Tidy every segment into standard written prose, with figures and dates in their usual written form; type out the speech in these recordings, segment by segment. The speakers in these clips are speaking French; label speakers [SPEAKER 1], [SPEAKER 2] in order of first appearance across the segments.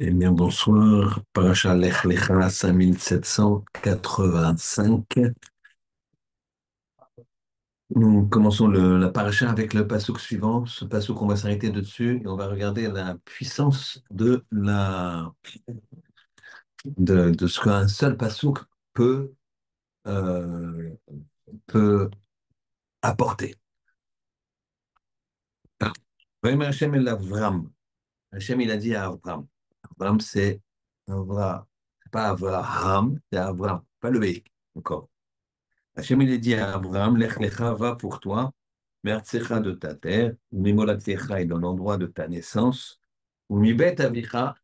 [SPEAKER 1] Eh bien, bonsoir. Paracha Lech Lecha 5785. Nous commençons la paracha avec le passouk suivant. Ce passouk, on va s'arrêter dessus et on va regarder la puissance de ce qu'un seul passouk peut, euh, peut apporter. Voyez Hachem el Avram. Hachem, il a dit à Avram. Avram, c'est Avra, c'est pas Avraham, c'est Avram, pas le B encore. Hachem, il a dit à Abraham, Lech lecha, va pour toi, Me'artsecha de ta terre, Mimolatecha est dans l'endroit de ta naissance, ou Mibet avicha,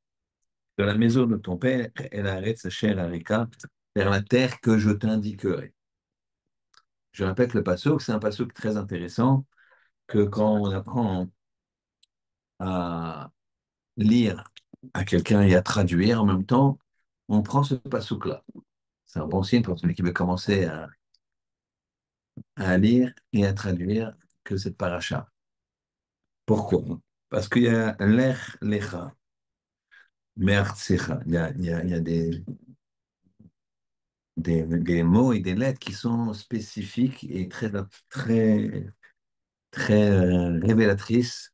[SPEAKER 1] de la maison de ton père, et la Asher Arika, vers la terre que je t'indiquerai. Je répète le passouk, c'est un passouk très intéressant, que quand on apprend à lire à quelqu'un et à traduire en même temps, on prend ce passouk-là. C'est un bon signe pour celui qui veut commencer à lire et à traduire que cette paracha. Pourquoi? Parce qu'il y a l'ech lecha, me'artsecha. Il y a des mots et des lettres qui sont spécifiques et très, très révélatrices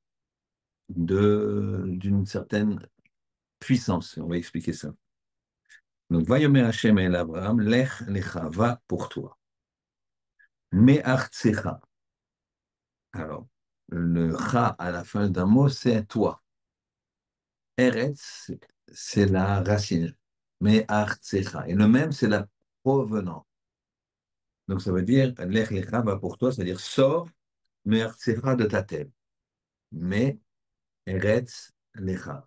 [SPEAKER 1] d'une certaine puissance. On va expliquer ça. Donc, Vayomer Hashem el Abraham, lech lecha, va pour toi. Me'artsecha. Alors, le cha à la fin d'un mot, c'est toi. Eretz, c'est la racine. Mais artsecha. Et le même, c'est la provenance. Donc ça veut dire, lech lecha va pour toi, c'est-à-dire sors, mais artsecha de ta terre. Mais eretz lecha.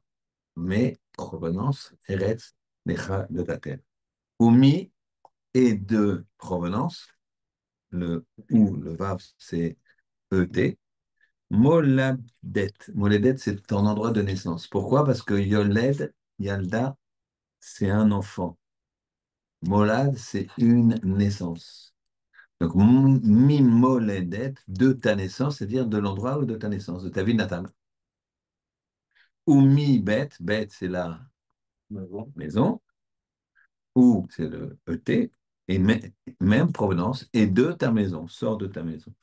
[SPEAKER 1] Mais provenance, eretz lecha de ta terre. Oumi et de provenance, le ou, le vav, c'est et. Moladet. Moladet, c'est ton endroit de naissance. Pourquoi? Parce que Yoled, Yalda, c'est un enfant. Molad, c'est une naissance. Donc, mimoledet, de ta naissance, c'est-à-dire de l'endroit ou de ta naissance, de ta ville natale. Ou mi bet, bet, c'est la maison, ou c'est le ET, et même provenance, et de ta maison, sors de ta maison.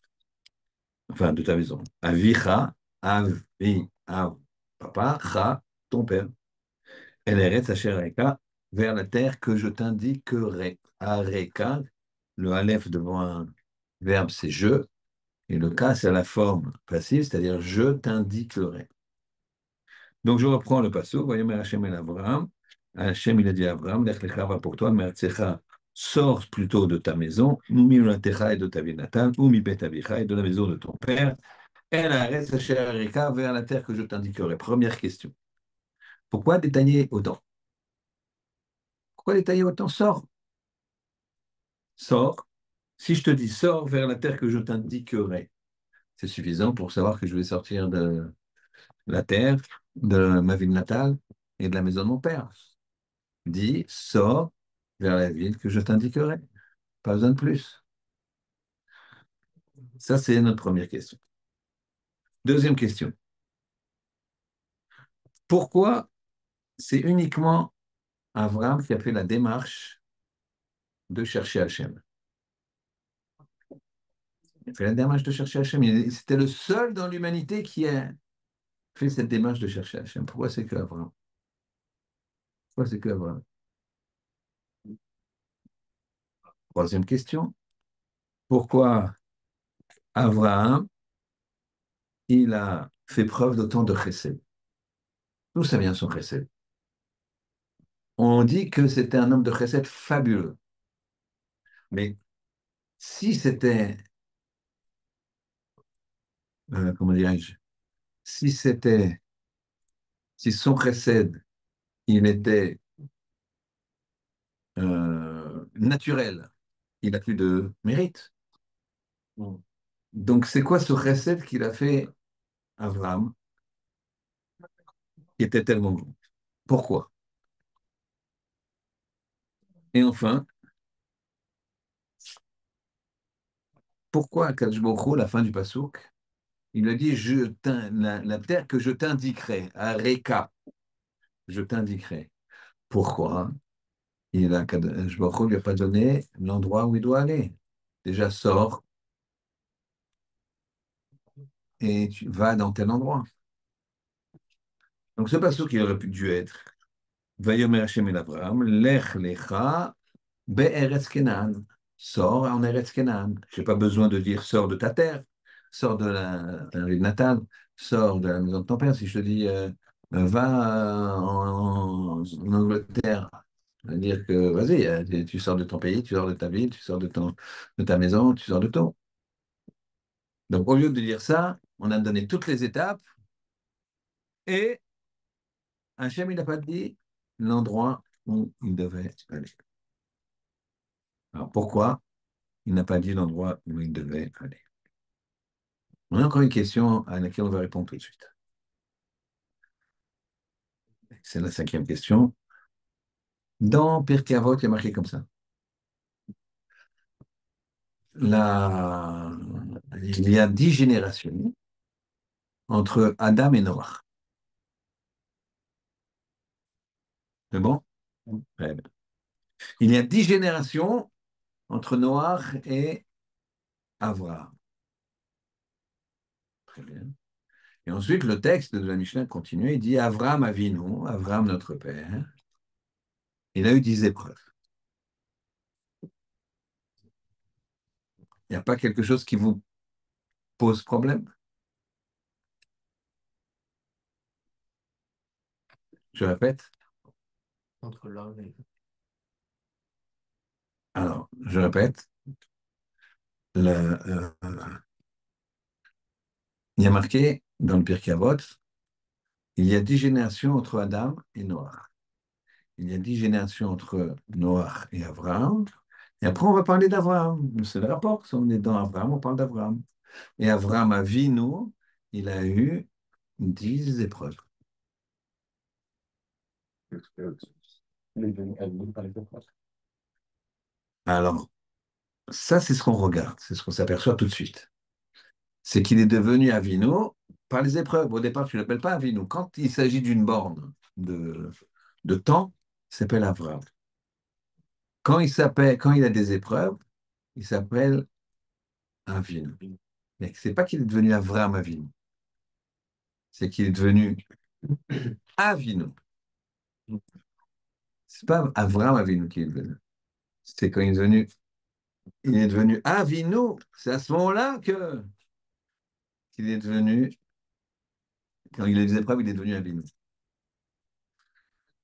[SPEAKER 1] Enfin, de ta maison. Avicha, avi, av, papa, cha, ton père. El eretz asher areka, vers la terre que je t'indiquerai. Areka, le aleph devant un verbe, c'est je, et le cas, c'est la forme passive, c'est-à-dire je t'indiquerai. Donc je reprends le passage. Voyons, Hachem el Abraham. Hachem, il a dit à Abraham, Lech lecha va pour toi, Me'artsecha, sors plutôt de ta maison, Miulatecha et de ta ville natale, ou mi bet avicha et de la maison de ton père, El haaretz asher areka, vers la terre que je t'indiquerai. Première question. Pourquoi détailler autant? Pourquoi détailler autant? Sors. Sors. Si je te dis sors vers la terre que je t'indiquerai, c'est suffisant pour savoir que je vais sortir de la terre, de ma ville natale et de la maison de mon père. Dis, sors vers la ville que je t'indiquerai. Pas besoin de plus. Ça, c'est notre première question. Deuxième question. Pourquoi c'est uniquement Abraham qui a fait la démarche de chercher Hachem? Il a fait la démarche de chercher Hachem. C'était le seul dans l'humanité qui a fait cette démarche de chercher Hachem. Pourquoi c'est que Abraham? Pourquoi c'est que Abraham? Troisième question. Pourquoi Abraham, il a fait preuve d'autant de chesed? D'où ça vient son chesed? On dit que c'était un homme de chesed fabuleux. Mais si c'était, comment dirais-je, si c'était, si son chesed, il était naturel, il n'a plus de mérite. Mm. Donc c'est quoi ce chesed qu'il a fait Abraham, qui était tellement bon? Pourquoi? Et enfin, pourquoi Akadosh Baruch Hu, la fin du passouk, Il a dit, la terre que je t'indiquerai, à Reka, je t'indiquerai. Pourquoi? Je ne lui a pas donné l'endroit où il doit aller. Déjà, sors et tu vas dans tel endroit. Donc, ce passage qui aurait pu dû être, Vayomer Hashem el Abraham, Lech lecha be'eretz Kenan. Sors en Eretz Kenan. Je n'ai pas besoin de dire sors de ta terre, sors de la ville natale, sors de la maison de ton père. Si je te dis va en Angleterre, c'est-à-dire que vas-y, tu sors de ton pays, tu sors de ta ville, tu sors de ta maison, tu sors de tout. Donc au lieu de dire ça, on a donné toutes les étapes et Hachem, il n'a pas dit l'endroit où il devait aller. Alors pourquoi il n'a pas dit l'endroit où il devait aller? On a encore une question à laquelle on va répondre tout de suite. C'est la cinquième question. Dans Pirkei Avot, il y a marqué comme ça. La- Il y a 10 générations entre Adam et Noach. C'est bon? Très bien. Il y a 10 générations entre Noach et Avraham. Très bien. Et ensuite, le texte de la Mishnah continue, il dit Avraham Avinu, Avraham notre père, il a eu 10 épreuves. Il n'y a pas quelque chose qui vous pose problème? Je répète.
[SPEAKER 2] Entre l'un et
[SPEAKER 1] Alors, je répète. Le, il y a marqué dans le Pirkei Avot, il y a 10 générations entre Adam et Noach. Il y a 10 générations entre Noach et Abraham. Et après, on va parler d'Abraham. C'est le rapport. Si on est dans Abraham, on parle d'Abraham. Et Abraham a vu, nous, il a eu 10 épreuves. Alors, ça, c'est ce qu'on regarde, c'est ce qu'on s'aperçoit tout de suite. C'est qu'il est devenu Avino par les épreuves. Au départ, tu ne l'appelles pas Avino. Quand il s'agit d'une borne de temps, il s'appelle Abraham. Quand il a des épreuves, il s'appelle Avino. Mais c'est pas qu'il est devenu Avraham Avinu, c'est qu'il est devenu Avinu. C'est pas Avraham Avinu qui est devenu. C'est quand il est devenu Avinu. C'est à ce moment-là qu'il est devenu, quand il a des épreuves, il est devenu Avinu.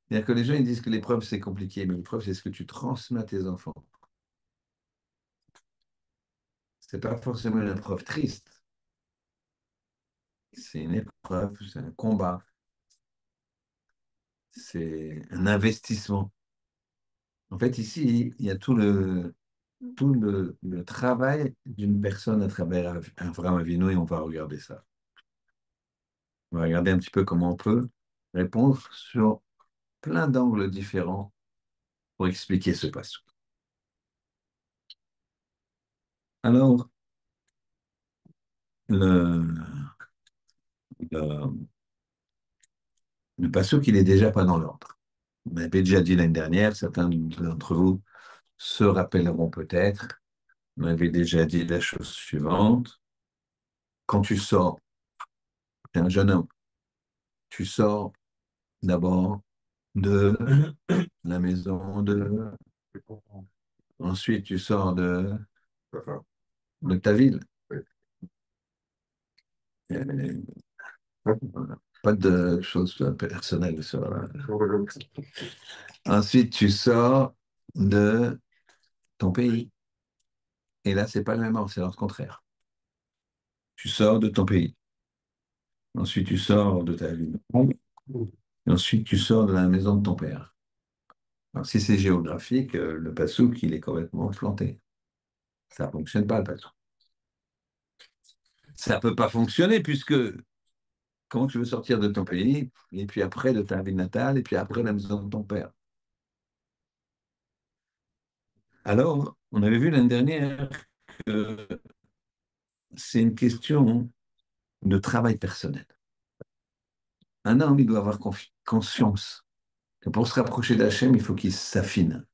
[SPEAKER 1] C'est-à-dire que les gens ils disent que l'épreuve c'est compliqué, mais l'épreuve c'est ce que tu transmets à tes enfants. C'est pas forcément une épreuve triste. C'est une épreuve, c'est un combat, c'est un investissement. En fait, ici, il y a tout le travail d'une personne à travers Avraham Avinu et on va regarder ça. On va regarder un petit peu comment on peut répondre sur plein d'angles différents pour expliquer ce passage. Alors, le, le, le passage, il est déjà pas dans l'ordre. On avait déjà dit l'année dernière, certains d'entre vous se rappelleront peut-être, on avait déjà dit la chose suivante. Quand tu sors, tu es un jeune homme, tu sors d'abord de la maison de. Ensuite, tu sors de ta ville. Et voilà. Pas de choses personnelles. Ensuite, tu sors de ton pays. Et là, c'est pas le même ordre, c'est l'ordre contraire. Tu sors de ton pays. Ensuite, tu sors de ta ville. Et ensuite, tu sors de la maison de ton père. Alors, si c'est géographique, le passouk, il est complètement planté. Ça ne fonctionne pas, le passouk. Ça ne peut pas fonctionner puisque comment tu veux sortir de ton pays, et puis après de ta ville natale, et puis après la maison de ton père. Alors, on avait vu l'année dernière que c'est une question de travail personnel. Un homme, il doit avoir conscience que pour se rapprocher d'Hachem, il faut qu'il s'affine,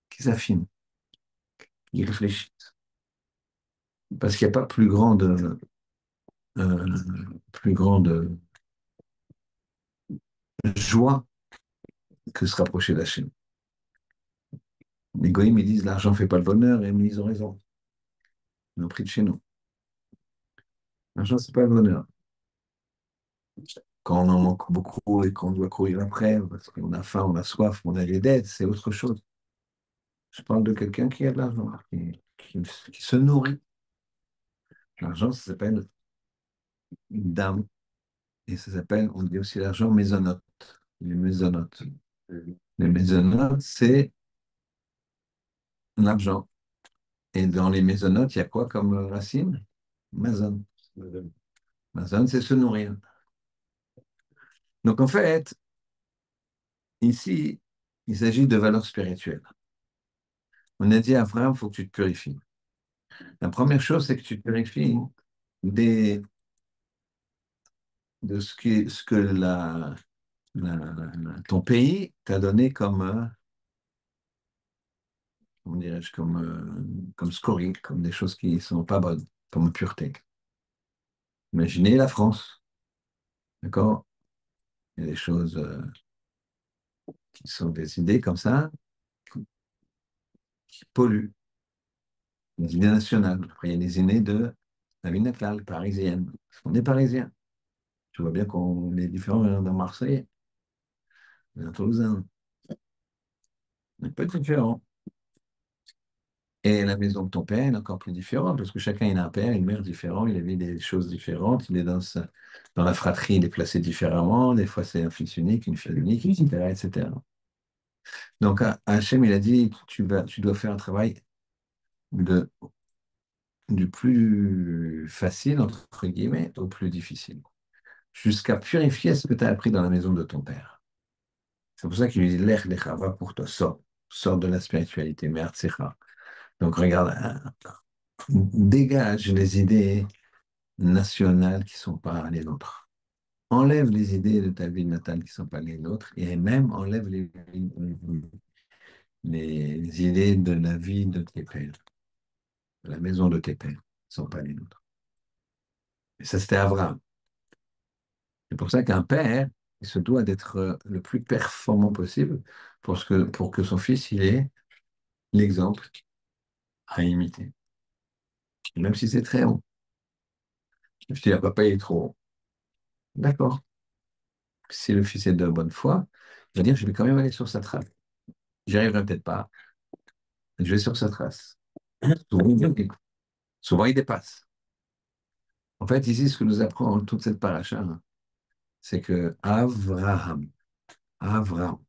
[SPEAKER 1] qu'il réfléchisse. Parce qu'il n'y a pas euh, plus grande joie que se rapprocher d'Hachem. Les goïms, ils disent l'argent ne fait pas le bonheur, et ils ont raison. Ils ont pris de chez nous. L'argent, c'est pas le bonheur. Quand on en manque beaucoup et qu'on doit courir après, parce qu'on a faim, on a soif, on a des dettes, c'est autre chose. Je parle de quelqu'un qui a de l'argent, qui se nourrit. L'argent, ça s'appelle une dame, et ça s'appelle, on dit aussi l'argent mésonote. Les mésonotes. Les mésonotes, c'est l'argent. Et dans les mésonotes, il y a quoi comme racine? Mazone. Mazone, c'est se nourrir. Donc en fait, ici, il s'agit de valeurs spirituelles. On a dit à Abraham, il faut que tu te purifies. La première chose, c'est que tu te purifies des, de ce que ton pays t'a donné comme, comment dirais-je, comme scoring, comme des choses qui ne sont pas bonnes, comme pureté. Imaginez la France, d'accord? Il y a des choses qui sont des idées comme ça, qui polluent, des idées nationales. Après, il y a des idées de la vie natale, parisienne. On est parisien. Je vois bien qu'on est différent d'un Marseillais, d'un Toulousain. On est pas différent. Et la maison de ton père est encore plus différente, parce que chacun il a un père, une mère différente, il a vu des choses différentes, il est dans la fratrie, il est placé différemment, des fois c'est un fils unique, une fille unique, etc., etc. Donc Hachem, il a dit, tu dois faire un travail de, du plus facile, entre guillemets, au plus difficile, jusqu'à purifier ce que tu as appris dans la maison de ton père. C'est pour ça qu'il lui dit, Lech lecha, va pour toi, sors de la spiritualité, Me'artsecha. Donc regarde, dégage les idées nationales qui ne sont pas les nôtres. Enlève les idées de ta ville natale qui ne sont pas les nôtres et même enlève les idées de la vie de tes pères, de la maison de tes pères, qui ne sont pas les nôtres. Et ça, c'était Abraham. C'est pour ça qu'un père, il se doit d'être le plus performant possible pour que son fils, il ait l'exemple à imiter. Même si c'est très haut. Je dis, ah, papa, il est trop haut. D'accord. Si le fils est de bonne foi, il va dire, je vais quand même aller sur sa trace. J'y arriverai peut-être pas, je vais sur sa trace. Souvent, il dépasse. En fait, ici, ce que nous apprend toute cette paracha, hein, c'est que Avraham, Av,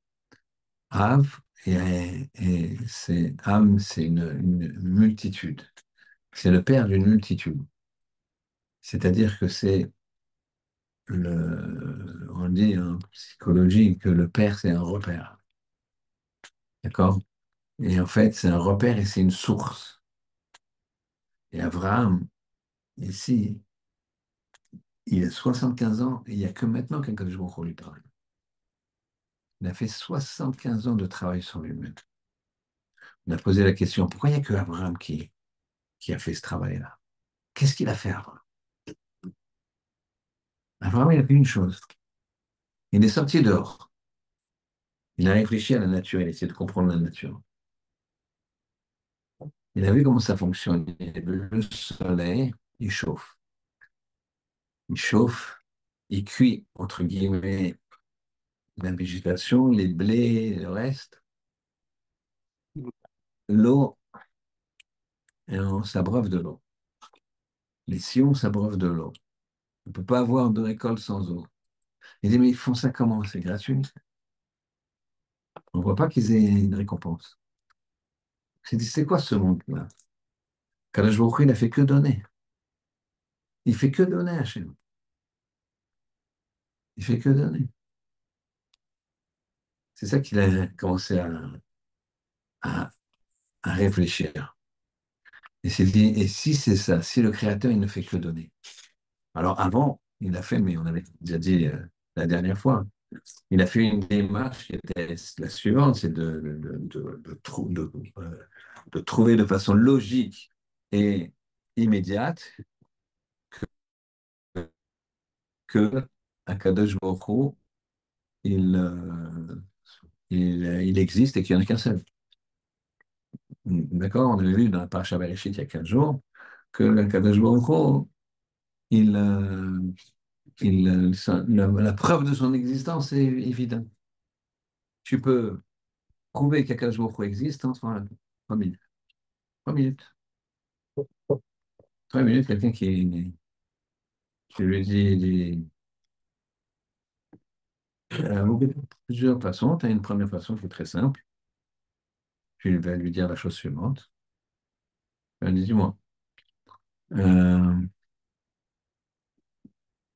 [SPEAKER 1] et c'est Am, c'est une multitude. C'est le père d'une multitude. C'est-à-dire que on dit en psychologie que le père, c'est un repère. D'accord? Et en fait, c'est un repère et c'est une source. Et Abraham, ici, il a 75 ans et il n'y a que maintenant qu'Akadosh Baruch Hu lui parle. Il a fait 75 ans de travail sur lui-même. On a posé la question, pourquoi il n'y a que Abraham qui a fait ce travail-là? Qu'est-ce qu'il a fait, Abraham? Abraham, il a fait une chose. Il est sorti dehors. Il a réfléchi à la nature, il a essayé de comprendre la nature. Il a vu comment ça fonctionne. Le soleil, il chauffe. Il chauffe, il cuit, entre guillemets, la végétation, les blés, le reste. L'eau, et on s'abreuve de l'eau. Les sillons s'abreuvent de l'eau. On ne peut pas avoir de récolte sans eau. Il dit, mais ils font ça comment? C'est gratuit. On ne voit pas qu'ils aient une récompense. Il dit, c'est quoi ce monde-là? Kadosh Baruch Hu, il n'a fait que donner. Il fait que donner à Hachem. Il fait que donner. C'est ça qu'il a commencé à, à réfléchir. Et s'il dit, et si c'est ça, si le Créateur, il ne fait que donner, Alors avant, il a fait, mais on avait déjà dit la dernière fois, il a fait une démarche qui était la suivante, c'est de trouver de façon logique et immédiate que Akadosh Baruch Hu, il, il existe et qu'il n'y en a qu'un seul. D'accord? On avait vu dans la Parashat Bereshit il y a 15 jours que Akadosh Baruch Hu, il, la preuve de son existence est évidente. Tu peux prouver qu'Akadosh Baruch Hu existe en 3 minutes. 3 minutes. 3 minutes, quelqu'un qui, je lui dis, plusieurs façons. Tu as une première façon qui est très simple. Tu vas lui dire la chose suivante. Elle dit, dis-moi, euh,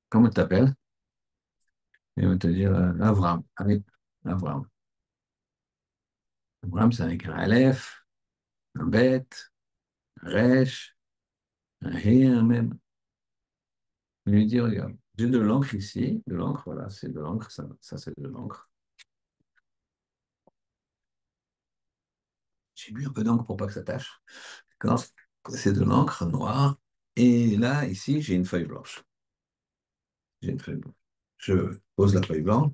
[SPEAKER 1] comment tu t'appelles? Et il va te dire Avram. Allez, Avram. Avram, c'est avec un Aleph, un Bet, un Resh, un He, un Mem. Il lui dit, regarde, j'ai de l'encre ici, de l'encre, voilà, c'est de l'encre, ça c'est de l'encre. J'ai mis un peu d'encre pour pas que ça tâche. D'accord? C'est de l'encre noire. Et là, ici, j'ai une feuille blanche. J'ai une feuille blanche. Je pose la feuille blanche,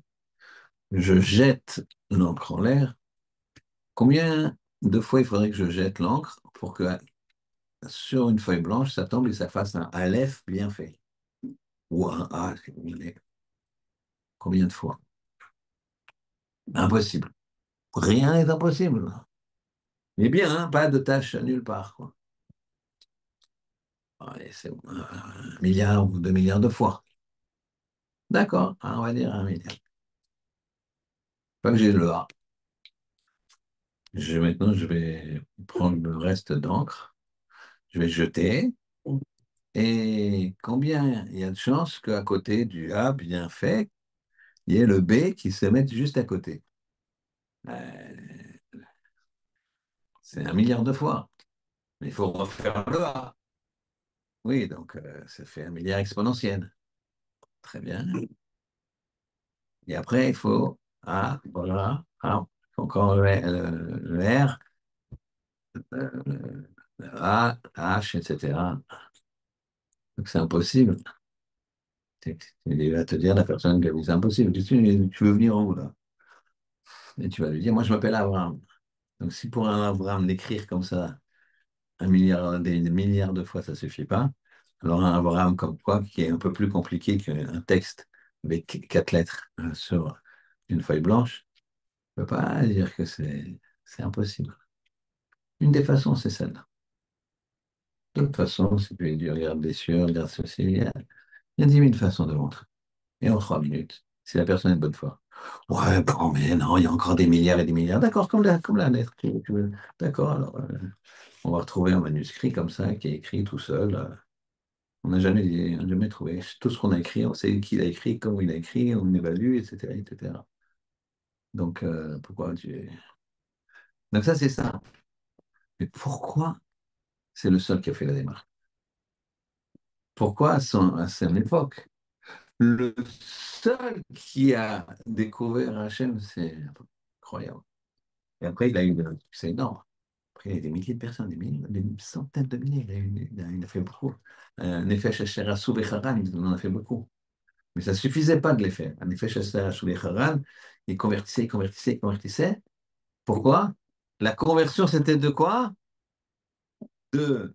[SPEAKER 1] je jette l'encre en l'air. Combien de fois il faudrait que je jette l'encre pour que sur une feuille blanche, ça tombe et ça fasse un Aleph bien fait? Ou un A, si vous voulez. Combien de fois? Impossible. Rien n'est impossible. Mais bien, hein, pas de tâche nulle part, quoi. Ouais, c'est 1 milliard ou 2 milliards de fois. D'accord, on va dire 1 milliard. Pas que j'ai le A. Maintenant, je vais prendre le reste d'encre, je vais jeter. Et combien il y a de chances qu'à côté du A bien fait, il y ait le B qui se mette juste à côté? Euh, c'est 1 milliard de fois. Mais il faut refaire le A. Oui, donc ça fait 1 milliard exponentiel. Très bien. Et après, il faut A, voilà, A, il faut encore le R, le A, H, etc. Donc c'est impossible. Il va te dire, la personne qui a dit, c'est impossible. Tu veux venir en haut, là? Et tu vas lui dire, moi, je m'appelle Abraham. Donc, si pour un Abraham, d'écrire comme ça, 1 milliard, des milliards de fois, ça ne suffit pas, alors un Abraham comme quoi, qui est un peu plus compliqué qu'un texte avec 4 lettres sur une feuille blanche, ne peut pas dire que c'est impossible. Une des façons, c'est celle-là. D'autres façons, c'est puis du regarde des cieux, regarde ceci. Il y a 10 000 façons de montrer. Et en 3 minutes, si la personne est de bonne foi. Ouais, bon, mais non, il y a encore des milliards et des milliards. D'accord, comme la lettre. Tu veux. D'accord, alors on va retrouver un manuscrit comme ça qui est écrit tout seul. On n'a jamais trouvé. Tout ce qu'on a écrit, on sait qui l'a écrit, comment il a écrit, on évalue, etc., etc. Donc, pourquoi tu... Donc ça, c'est ça. Mais pourquoi c'est le seul qui a fait la démarche? Pourquoi à son époque? Le seul qui a découvert Hachem, c'est incroyable. Et après, il a eu un succès énorme. Après, il y a des milliers de personnes, des milliers, des centaines de milliers. Il a fait beaucoup. Nefesh Asher Asou Becharan, il en a fait beaucoup. Mais ça ne suffisait pas de les faire. Nefesh Asher Asou Becharan, il convertissait, il convertissait, il convertissait. Pourquoi? La conversion, c'était de quoi? De,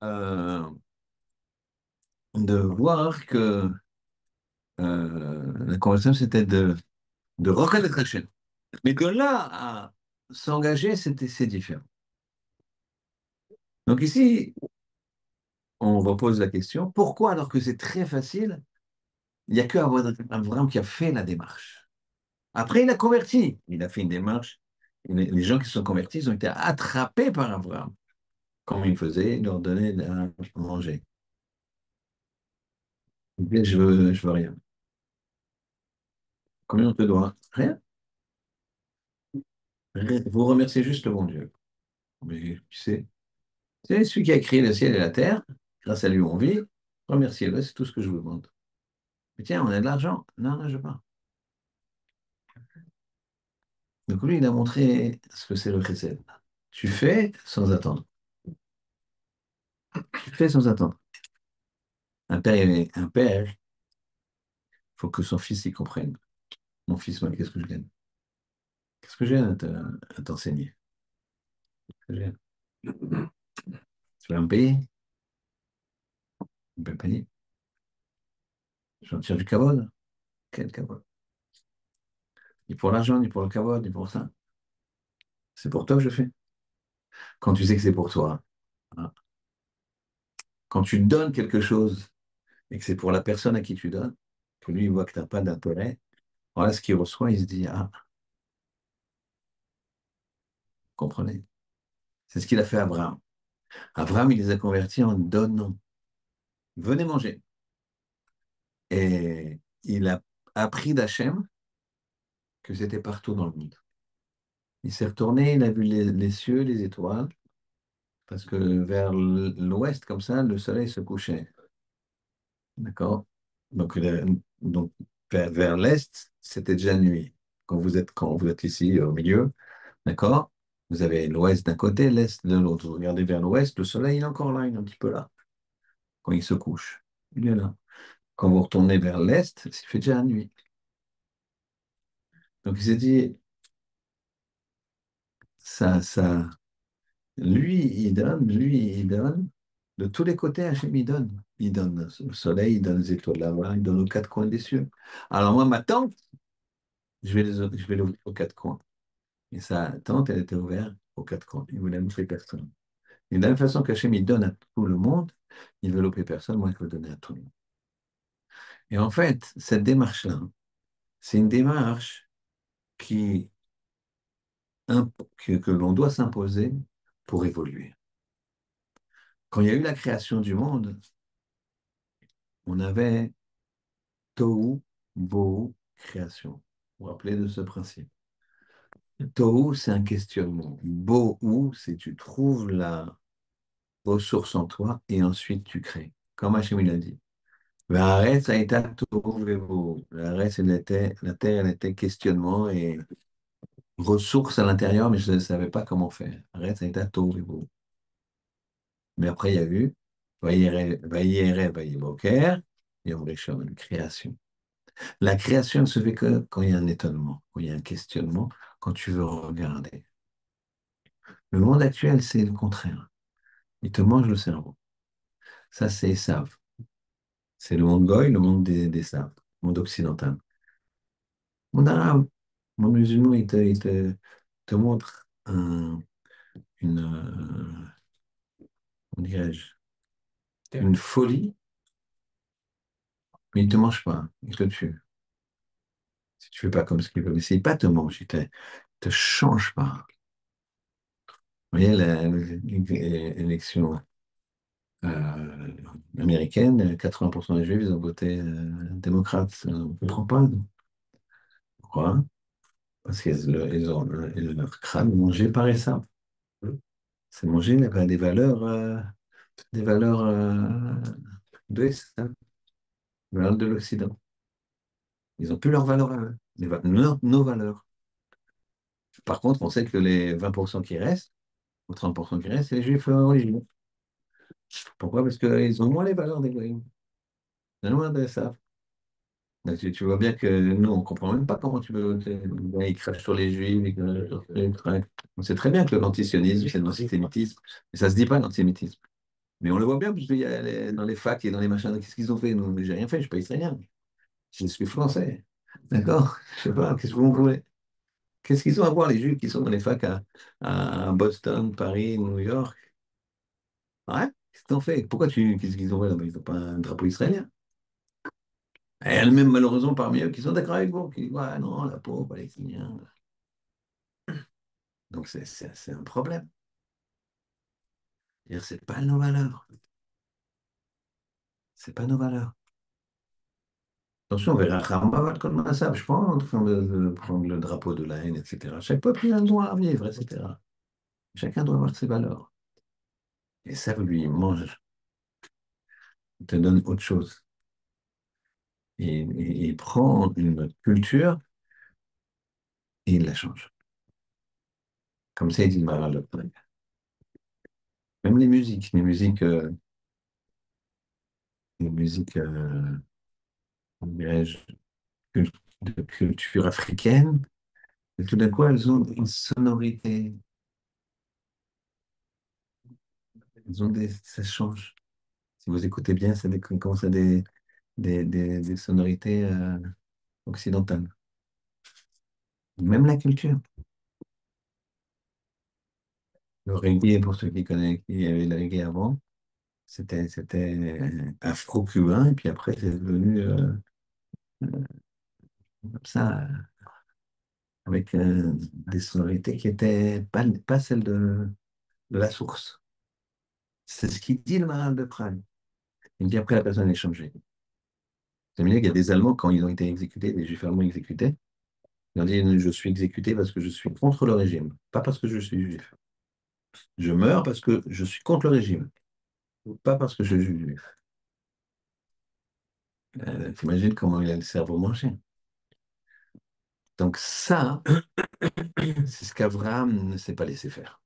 [SPEAKER 1] euh, de voir que la conversion, c'était de reconnaître Hachem. Mais de là à s'engager, c'est différent. Donc ici, on repose la question, pourquoi alors que c'est très facile, il n'y a que Abraham qui a fait la démarche. Après, il a converti, il a fait une démarche. Et les gens qui se sont convertis, ils ont été attrapés par Abraham. Comment il faisait, il leur donnait à manger. Il disait, je veux rien. Combien on te doit? Rien. Rien. Vous remerciez juste le bon Dieu. Mais tu sais, c'est celui qui a créé le ciel et la terre. Grâce à lui, on vit. Remerciez-le, c'est tout ce que je vous demande. Mais tiens, on a de l'argent. Non, non, je veux pas. Donc lui, il a montré ce que c'est le chesed. Tu fais sans attendre. Tu fais sans attendre. Un père, il faut que son fils y comprenne. Mon fils, moi, qu'est-ce que je gagne? Qu'est-ce que j'ai à t'enseigner? Qu'est-ce que j'ai. Tu vas me payer? Tu peux me payer. Je vais en tirer du kavod. Quel kavod? Ni pour l'argent, ni pour le kavod, ni pour ça. C'est pour toi que je fais. Quand tu sais que c'est pour toi, hein. Quand tu donnes quelque chose et que c'est pour la personne à qui tu donnes, que lui, il voit que tu n'as pas d'intérêt, voilà ce qu'il reçoit, il se dit, ah, comprenez? C'est ce qu'il a fait à Abraham. Abraham, il les a convertis en donnant. Venez manger. Et il a appris d'Hachem que c'était partout dans le monde. Il s'est retourné, il a vu les cieux, les étoiles, parce que vers l'ouest, comme ça, le soleil se couchait. D'accord? Donc, donc vers l'est, c'était déjà nuit. Quand vous êtes ici au milieu, d'accord? Vous avez l'ouest d'un côté, l'est de l'autre. Vous regardez vers l'ouest, le soleil il est encore là, il est un petit peu là. Quand il se couche, il est là. Quand vous retournez vers l'est, il fait déjà nuit. Donc il s'est dit, ça, lui, il donne. De tous les côtés, Hachem, il donne. Il donne le soleil, il donne les étoiles là-bas, il donne aux quatre coins des cieux. Alors moi, ma tente, je vais l'ouvrir aux quatre coins. Et sa tente, elle était ouverte aux quatre coins. Il voulait montrer personne. Et de la même façon qu'Hachem, il donne à tout le monde, il veut louper personne, moi, je veux donner à tout le monde. Et en fait, cette démarche-là, c'est une démarche qui, que l'on doit s'imposer pour évoluer. Quand il y a eu la création du monde, on avait Tohu, Bohu, création. Vous vous rappelez de ce principe. Tohu, c'est un questionnement. Bohu, c'est tu trouves la ressource en toi et ensuite tu crées. Comme Hachem il a dit. L'arrêt, ça a été Tohu Bohu. L'arrêt, la terre, elle était questionnement et ressources à l'intérieur, mais je ne savais pas comment faire. Arrête, ça a été Tohu Bohu. Mais après, il y a eu Vayere, Vayiboker, Yom Rishon, une création. La création ne se fait que quand il y a un étonnement, quand il y a un questionnement, quand tu veux regarder. Le monde actuel, c'est le contraire. Il te mange le cerveau. Ça, c'est Esav. C'est le monde goy, le monde des Saves, le monde occidental. Le monde arabe, le monde musulman, te montre comment dirais-je, une folie, mais il ne te mange pas, il te tue. Si tu ne fais pas comme ce qu'il veut, mais s'il ne pas te mange, il ne te change pas. Vous voyez l'élection euh, américaine, 80% des Juifs, ils ont voté démocrate. On ne comprend pas. Non. Pourquoi? Parce qu'ils ont leur crâne mangé par ça. C'est manger des valeurs de ça, des valeurs de l'Occident. Ils n'ont plus leurs valeurs à eux, nos valeurs. Par contre, on sait que les 20% qui restent, ou 30% qui restent, c'est les Juifs religieux. Pourquoi? Parce qu'ils ont moins les valeurs des Goïms. Ils ont moins de ça. Donc, tu vois bien que nous, on ne comprend même pas comment tu veux. Ils crachent sur les juifs. On sait très bien que l'antisionisme, c'est l'antisémitisme. Mais ça ne se dit pas, l'antisémitisme. Mais on le voit bien, parce qu'il y a dans les facs et dans les machins. Qu'est-ce qu'ils ont fait? Nous, mais j'ai rien fait, je ne suis pas israélien. Je suis français. D'accord? Je ne sais pas, qu'est-ce que vous voulez? Qu'est-ce qu'ils ont à voir, les juifs qui sont dans les facs à Boston, Paris, New York? Ouais? Qu'est-ce qu'ils ont fait? Qu'est-ce qu'ils ont fait là-bas? Ils n'ont pas un drapeau israélien. Et elle-même, malheureusement, parmi eux, qui sont d'accord avec vous, qui disent, ouais, non, la pauvre palestinienne. Donc, c'est un problème. C'est pas nos valeurs. C'est pas nos valeurs. Attention, on verra Rambam comme ça. Je pense, en train de prendre le drapeau de la haine, etc. Chaque peuple a le droit à vivre, etc. Chacun doit avoir ses valeurs. Et ça, lui, il mange. il te donne autre chose. Il prend une culture et il la change. Comme ça, il dit Maral le Prêtre. Même les musiques, comment dirais-je, cul- de culture africaine, et tout d'un coup, elles ont une sonorité, ça change. Si vous écoutez bien, ça commence à des sonorités occidentales. Même la culture. Le reggae, pour ceux qui connaissent, qui avaient le reggae avant, c'était afro-cubain, et puis après, c'est devenu comme ça, avec des sonorités qui n'étaient pas celles de la source. C'est ce qu'il dit le marin de Prague. Il dit après, la personne est changée. C'est mieux qu'il y a des Allemands, quand ils ont été exécutés, des Juifs allemands exécutés, ils ont dit, je suis exécuté parce que je suis contre le régime, pas parce que je suis juif. Je meurs parce que je suis contre le régime, pas parce que je suis juif. T'imagines comment il a le cerveau mangé. Donc ça, c'est ce qu'Abraham ne s'est pas laissé faire.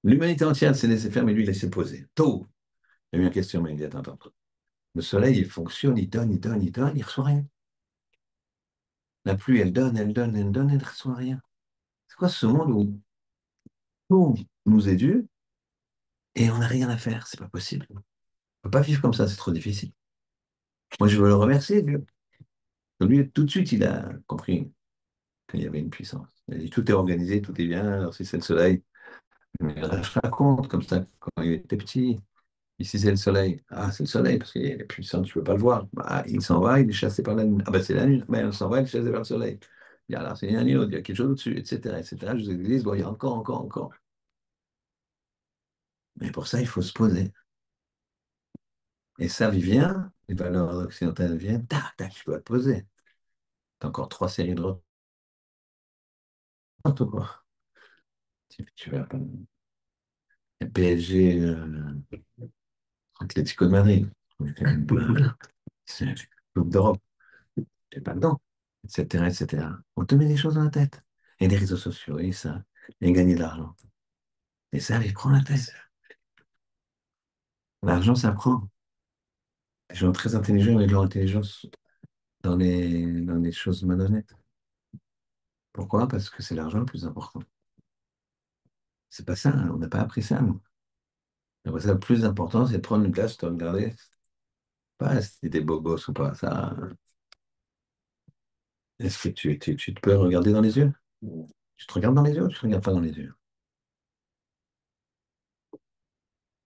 [SPEAKER 1] L'humanité entière s'est laissé faire, mais lui, il s'est posé. Tôt, il y a eu une question, mais il dit, attends. Le soleil, il fonctionne, il donne, il reçoit rien. La pluie, elle donne, elle donne, elle donne, elle ne reçoit rien. C'est quoi ce monde où tout nous est dû et on n'a rien à faire? C'est pas possible. On ne peut pas vivre comme ça, c'est trop difficile. Moi, je veux le remercier, Dieu. Lui, tout de suite, il a compris qu'il y avait une puissance. Il a dit, tout est organisé, tout est bien. Alors, si c'est le soleil, mais je raconte comme ça, quand il était petit. Ici, c'est le soleil. Ah, c'est le soleil, parce qu'il est puissant, tu ne peux pas le voir. Bah, il s'en va, il est chassé par la lune. Ah, ben c'est la lune. Ben, il s'en va, il est chassé par le soleil. Il y a là, c'est un autre, il y a quelque chose au-dessus, etc., etc. Je vous dis, bon, il y a encore, encore, encore. Mais pour ça, il faut se poser. Et ça vient, les valeurs occidentales viennent, tac, tac, tu dois te poser. T'as encore 3 séries de retraite, ou quoi. Tu vas pas. PSG, Atlético de Madrid. C'est la Coupe d'Europe. T'es pas dedans, etc., etc. On te met des choses dans la tête. Et les réseaux sociaux, et ça, et gagner de l'argent. Et ça, il prend la tête. L'argent, ça prend. Les gens très intelligents avec leur intelligence dans les choses malhonnêtes. Pourquoi? Parce que c'est l'argent le plus important. C'est pas ça, hein, on n'a pas appris ça, nous. Après ça, le plus important, c'est de prendre une place, de regarder, pas si t'es beau gosse ou pas. Ça, est-ce que tu te peux regarder dans les yeux? Tu te regardes dans les yeux ou tu te regardes pas dans les yeux?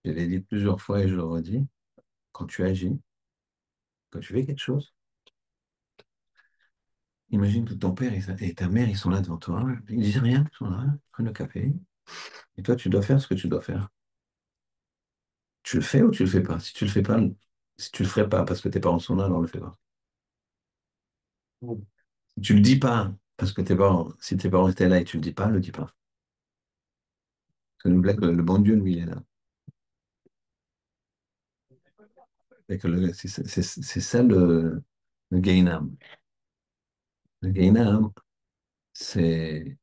[SPEAKER 1] Je l'ai dit plusieurs fois et je le redis. Quand tu agis, quand tu fais quelque chose, imagine que ton père et ta mère, ils sont là devant toi. Ils disent rien, ils sont là, ils prennent le café. Et toi, tu dois faire ce que tu dois faire. Tu le fais ou tu le fais pas? Si tu le fais pas, si tu le ferais pas parce que tes parents sont là, alors le fais pas. Si tu le dis pas parce que si tes parents étaient là et tu le dis pas, le dis pas. Parce que n'oublie que le bon Dieu, lui, il est là. Et que c'est ça le Gainam. Le Gainam, c'est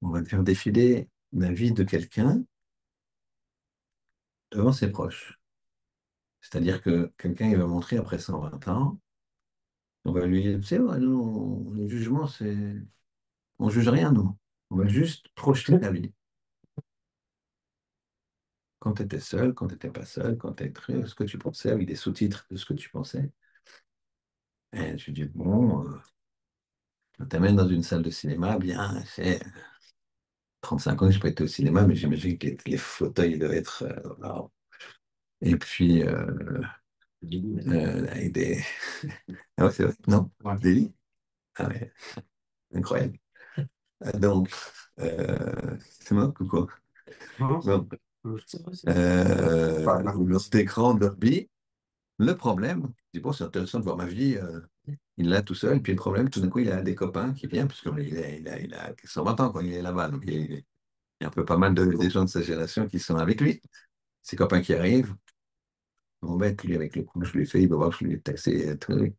[SPEAKER 1] on va faire défiler la vie de quelqu'un devant ses proches. C'est-à-dire que quelqu'un, il va montrer après 120 ans, on va lui dire, tu sais, ouais, nous, le jugement, on juge rien, nous. On va juste projeter la vie. Quand tu étais seul, quand tu n'étais pas seul, quand tu étais ce que tu pensais, avec des sous-titres de ce que tu pensais. Et tu dis, bon, on t'amène dans une salle de cinéma, bien, c'est 35 ans que je n'ai pas été au cinéma, mais j'imagine que les fauteuils doivent être. Waouh. Et puis, avec des. Ah ouais, c'est vrai, non? Ouais. Des lits? Ah ouais, incroyable. Donc, c'est moque ou quoi? Non. Bon. Dans cet écran Dolby, le problème, c'est bon, c'est intéressant de voir ma vie. Il est là tout seul, puis le problème, tout d'un coup, il a des copains qui viennent, parce qu'il a 120 ans quand il est là-bas. Donc, il y a un peu pas mal des gens de sa génération qui sont avec lui. Ses copains qui arrivent. m'embête, lui, avec le coup que je lui ai fait, il va voir que je lui ai taxé, truc.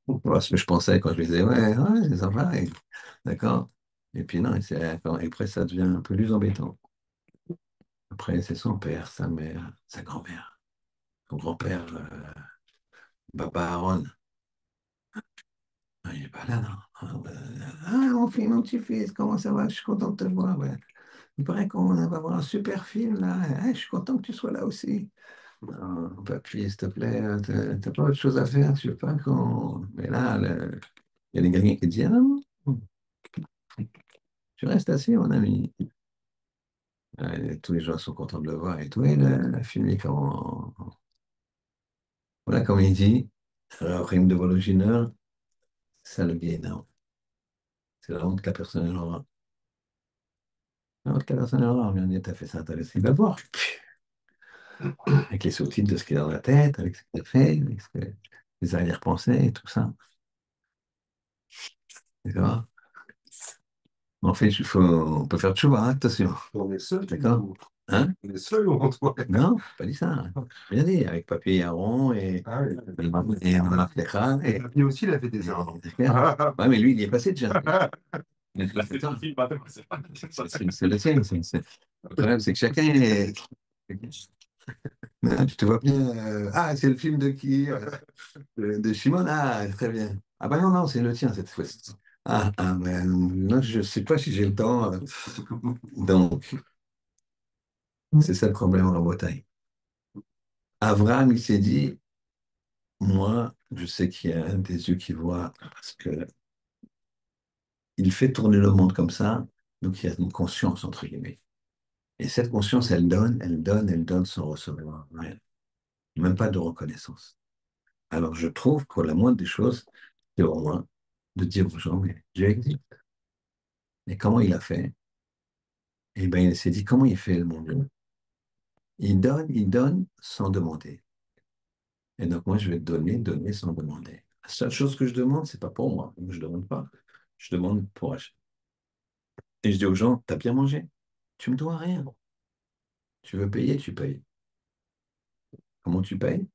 [SPEAKER 1] Voilà ce que je pensais quand je lui disais, ouais, ouais, c'est sympa, d'accord. Et puis non, et après, ça devient un peu plus embêtant. Après, c'est son père, sa mère, sa grand-mère, son grand-père, Baba Aaron. Ah, il est pas là, non. Mon petit-fils, comment ça va? Je suis content de te voir. Ouais. Il paraît qu'on va voir un super film, là. Je suis content que tu sois là aussi. Papy, s'il te plaît, t'as pas autre chose à faire? Je sais pas quand. Mais là, il y a des gagnants qui disent, ah non, tu restes assis, mon ami. Tous les gens sont contents de le voir et tout. Et le film est comment. Voilà, comme il dit, alors, rime de Vologiner, ça le gagne. Non. C'est la honte que la personne aura. La honte que la personne aura. On vient de dire, t'as fait ça, t'as laissé. Il va voir. Avec les sous-titres de ce qu'il a dans la tête, avec ce qu'il a fait, avec les arrière-pensées et tout ça. D'accord? En fait, on peut faire tchouva, hein, attention.
[SPEAKER 3] On est seul,
[SPEAKER 1] D'accord? Hein?
[SPEAKER 3] on est seul ou on toi?
[SPEAKER 1] Non, pas dit ça. Bien dit, avec Papy et Aaron
[SPEAKER 3] Ah oui.
[SPEAKER 1] et Marc Lecha.
[SPEAKER 3] Et lui aussi, il a fait des erreurs.
[SPEAKER 1] Ouais, mais lui, il y est passé déjà. Mais
[SPEAKER 3] C'est un film, attends, c'est pas-
[SPEAKER 1] c'est le sien. Le problème, c'est que chacun est. Ah, tu te vois bien. Ah, c'est le film de qui? De Shimon? Ah, très bien. Ah, bah non, non, c'est le tien cette fois-ci. Ben, non, je ne sais pas si j'ai le temps. Donc, c'est ça le problème en Bretagne. Abraham, il s'est dit, moi, je sais qu'il y a un des yeux qui voit, parce que il fait tourner le monde comme ça, donc il y a une conscience, entre guillemets. Et cette conscience, elle donne, elle donne, elle donne sans recevoir rien. Même pas de reconnaissance. Alors, je trouve que la moindre des choses, c'est au moins de dire aux gens, mais Dieu existe. Et comment il a fait? Eh bien, il s'est dit, comment il fait, mon Dieu? Il donne sans demander. Et donc, moi, je vais te donner, donner sans demander. La seule chose que je demande, c'est pas pour moi. Je ne demande pas. Je demande pour acheter. Et je dis aux gens, t'as bien mangé? Tu me dois rien. Tu veux payer, tu payes. Comment tu payes?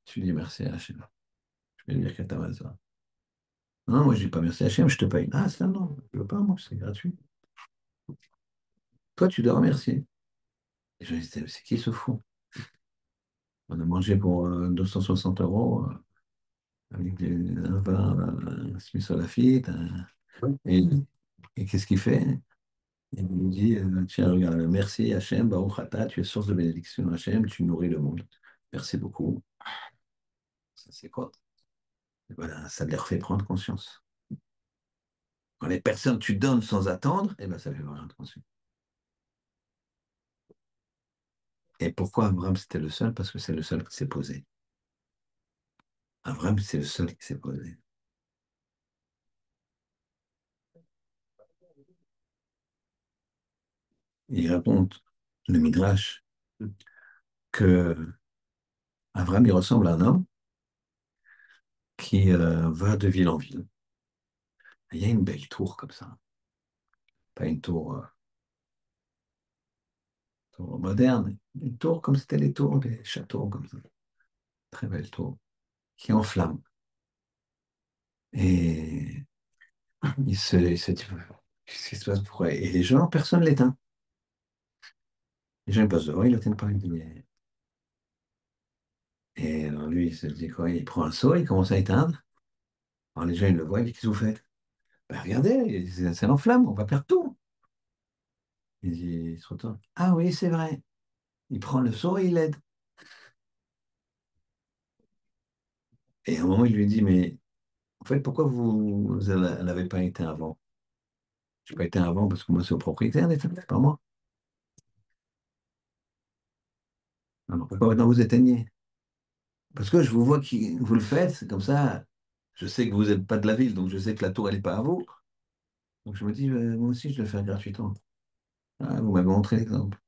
[SPEAKER 1] Tu dis merci à Hachem. Je vais dire que t'as ça. Non, moi, je dis pas merci à Hachem, je te paye. Ah, ça, non, je veux pas, moi, c'est gratuit. Toi, tu dois remercier. Et je dis, c'est qui ce fou? On a mangé pour 260 € avec un vin, un Smith à Lafitte. Et, et qu'est-ce qu'il fait? Il nous dit, tiens, regarde, merci Hachem, Baruch Ata, tu es source de bénédiction Hachem, tu nourris le monde. Merci beaucoup. Ça, c'est quoi? Et voilà, ça leur fait prendre conscience. Quand les personnes, tu donnes sans attendre, eh ben, ça fait prendre conscience. Et pourquoi Abraham, c'était le seul? Parce que c'est le seul qui s'est posé. Abraham, c'est le seul qui s'est posé. Il raconte, le Midrash, que Abraham, il ressemble à un homme qui va de ville en ville. Il y a une belle tour comme ça. Pas une tour moderne, une tour comme c'était les tours des châteaux, comme ça. Très belle tour, qui enflamme. Et il se dit, qu'est-ce qui se passe? Pourquoi? Et les gens, personne ne l'éteint. Les gens, ils passent devant, ils ne l'éteignent pas. Et alors lui, il se dit quoi? Il prend un seau, il commence à éteindre. Alors les gens, ils le voient, ils disent, qu'est-ce que vous faites? Ben, regardez, c'est l'enflamme, on va perdre tout. Il se retourne. Ah oui, c'est vrai. Il prend le seau et il l'aide. Et à un moment, il lui dit, mais en fait, pourquoi vous n'avez pas été avant? Je n'ai pas été avant parce que moi, c'est au propriétaire d'éteindre, c'est pas moi. Alors pourquoi maintenant vous éteignez? Parce que je vous vois que vous le faites, c'est comme ça. Je sais que vous n'êtes pas de la ville, donc je sais que la tour, elle n'est pas à vous. Donc je me dis, moi aussi, je vais le faire gratuitement. Ah, vous m'avez montré l'exemple.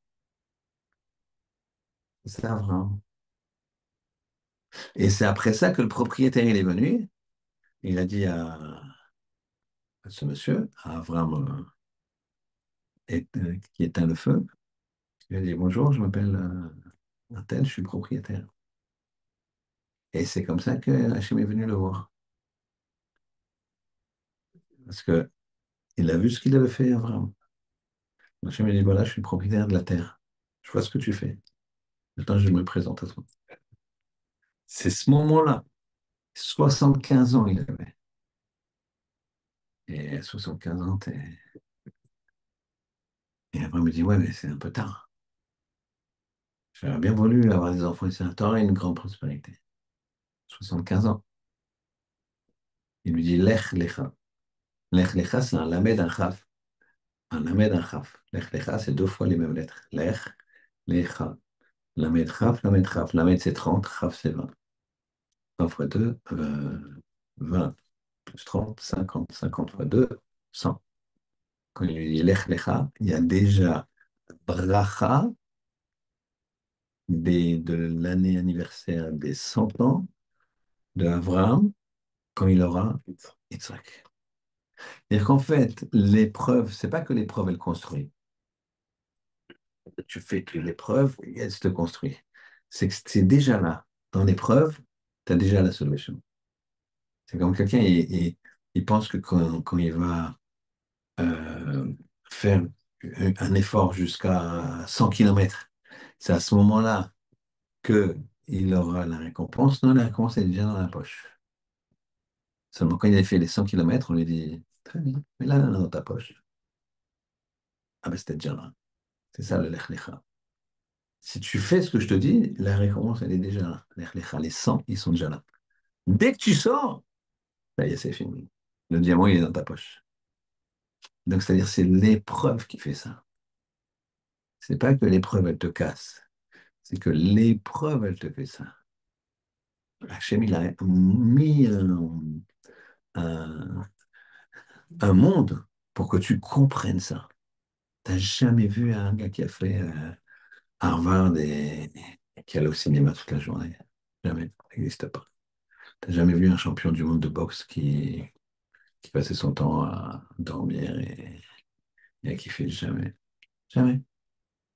[SPEAKER 1] C'est ça, vraiment. Et c'est après ça que le propriétaire, il est venu. Il a dit à ce monsieur, à Avram, qui éteint le feu, il a dit, bonjour, je m'appelle un tel, je suis propriétaire. Et c'est comme ça que Hachem est venu le voir. Parce que il a vu ce qu'il avait fait, Abraham. Hachem lui a dit, voilà, je suis le propriétaire de la terre. Je vois ce que tu fais. Maintenant, je me présente à toi. C'est ce moment-là. 75 ans il avait. Et à 75 ans, et après, il me dit, ouais, mais c'est un peu tard. J'aurais bien voulu avoir des enfants et sénateurs et une grande prospérité. 75 ans. Il lui dit, Lech Lecha. Lech Lecha, c'est un lamed, un chaf. Un lamed, un chaf. Lech Lecha, c'est deux fois les mêmes lettres. Lech Lecha. Lamed chaf, lamed chaf. Lamed, c'est 30, chaf, c'est 20. 20 fois 2, 20. Plus 30, 50. 50 fois 2, 100. Quand il lui dit Lech Lecha, il y a déjà bracha de l'année anniversaire des 100 ans de Abraham quand il aura Yitzhak. C'est-à-dire qu'en fait, l'épreuve, c'est pas que l'épreuve, elle construit. Tu fais que l'épreuve, elle se construit. C'est que c'est déjà là. Dans l'épreuve, tu as déjà la solution. C'est comme quelqu'un, il pense que quand il va faire un effort jusqu'à 100 km, c'est à ce moment-là qu'il aura la récompense. Non, la récompense est déjà dans la poche. Seulement quand il a fait les 100 km, on lui dit, très bien, mais là, dans ta poche. Ah ben c'était déjà là. C'est ça le lech lecha. Si tu fais ce que je te dis, la récompense, elle est déjà là. Lech lecha, les 100, ils sont déjà là. Dès que tu sors, ça y est, c'est fini. Le diamant, il est dans ta poche. Donc, c'est-à-dire, c'est l'épreuve qui fait ça. C'est pas que l'épreuve, elle te casse. C'est que l'épreuve, elle te fait ça. Hachem, il a mis un- un monde pour que tu comprennes ça. T'as jamais vu un gars qui a fait Harvard et qui allait au cinéma toute la journée. Jamais. Ça n'existe pas. T'as jamais vu un champion du monde de boxe qui passait son temps à dormir et à kiffer? Jamais. Jamais.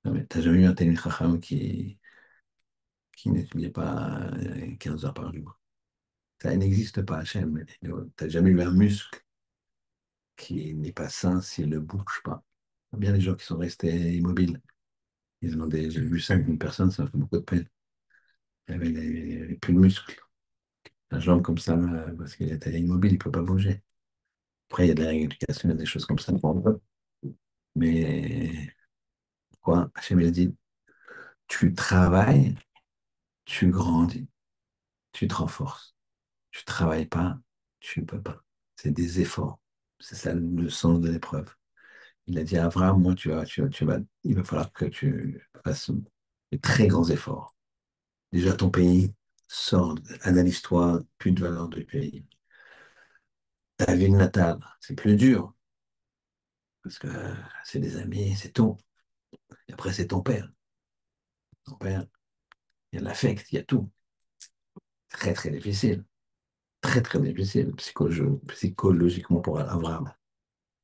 [SPEAKER 1] Jamais. T'as jamais vu un Talmid Chacham qui n'étudiait pas 15 heures par jour. Ça n'existe pas, Hachem. T'as jamais vu un muscle qui n'est pas sain s'il ne bouge pas. Bien les gens qui sont restés immobiles. J'ai vu ça avec une personne, ça m'a fait beaucoup de peine. Il avait plus de muscles. La jambe comme ça, parce qu'il était immobile, il ne peut pas bouger. Après, il y a de la rééducation, il y a des choses comme ça. Mais quoi, Hachem il a dit, tu travailles, tu grandis, tu te renforces. Tu travailles pas, tu ne peux pas. C'est des efforts. C'est ça le sens de l'épreuve. Il a dit à Abraham, moi, il va falloir que tu fasses de très grands efforts. Déjà, ton pays, sort, analyse-toi, plus de valeur du pays. Ta ville natale, c'est plus dur, parce que c'est des amis, c'est tout. Et après, c'est ton père. Ton père, il y a l'affect, il y a tout. Très, très difficile. Très, très difficile, psychologiquement pour Abraham.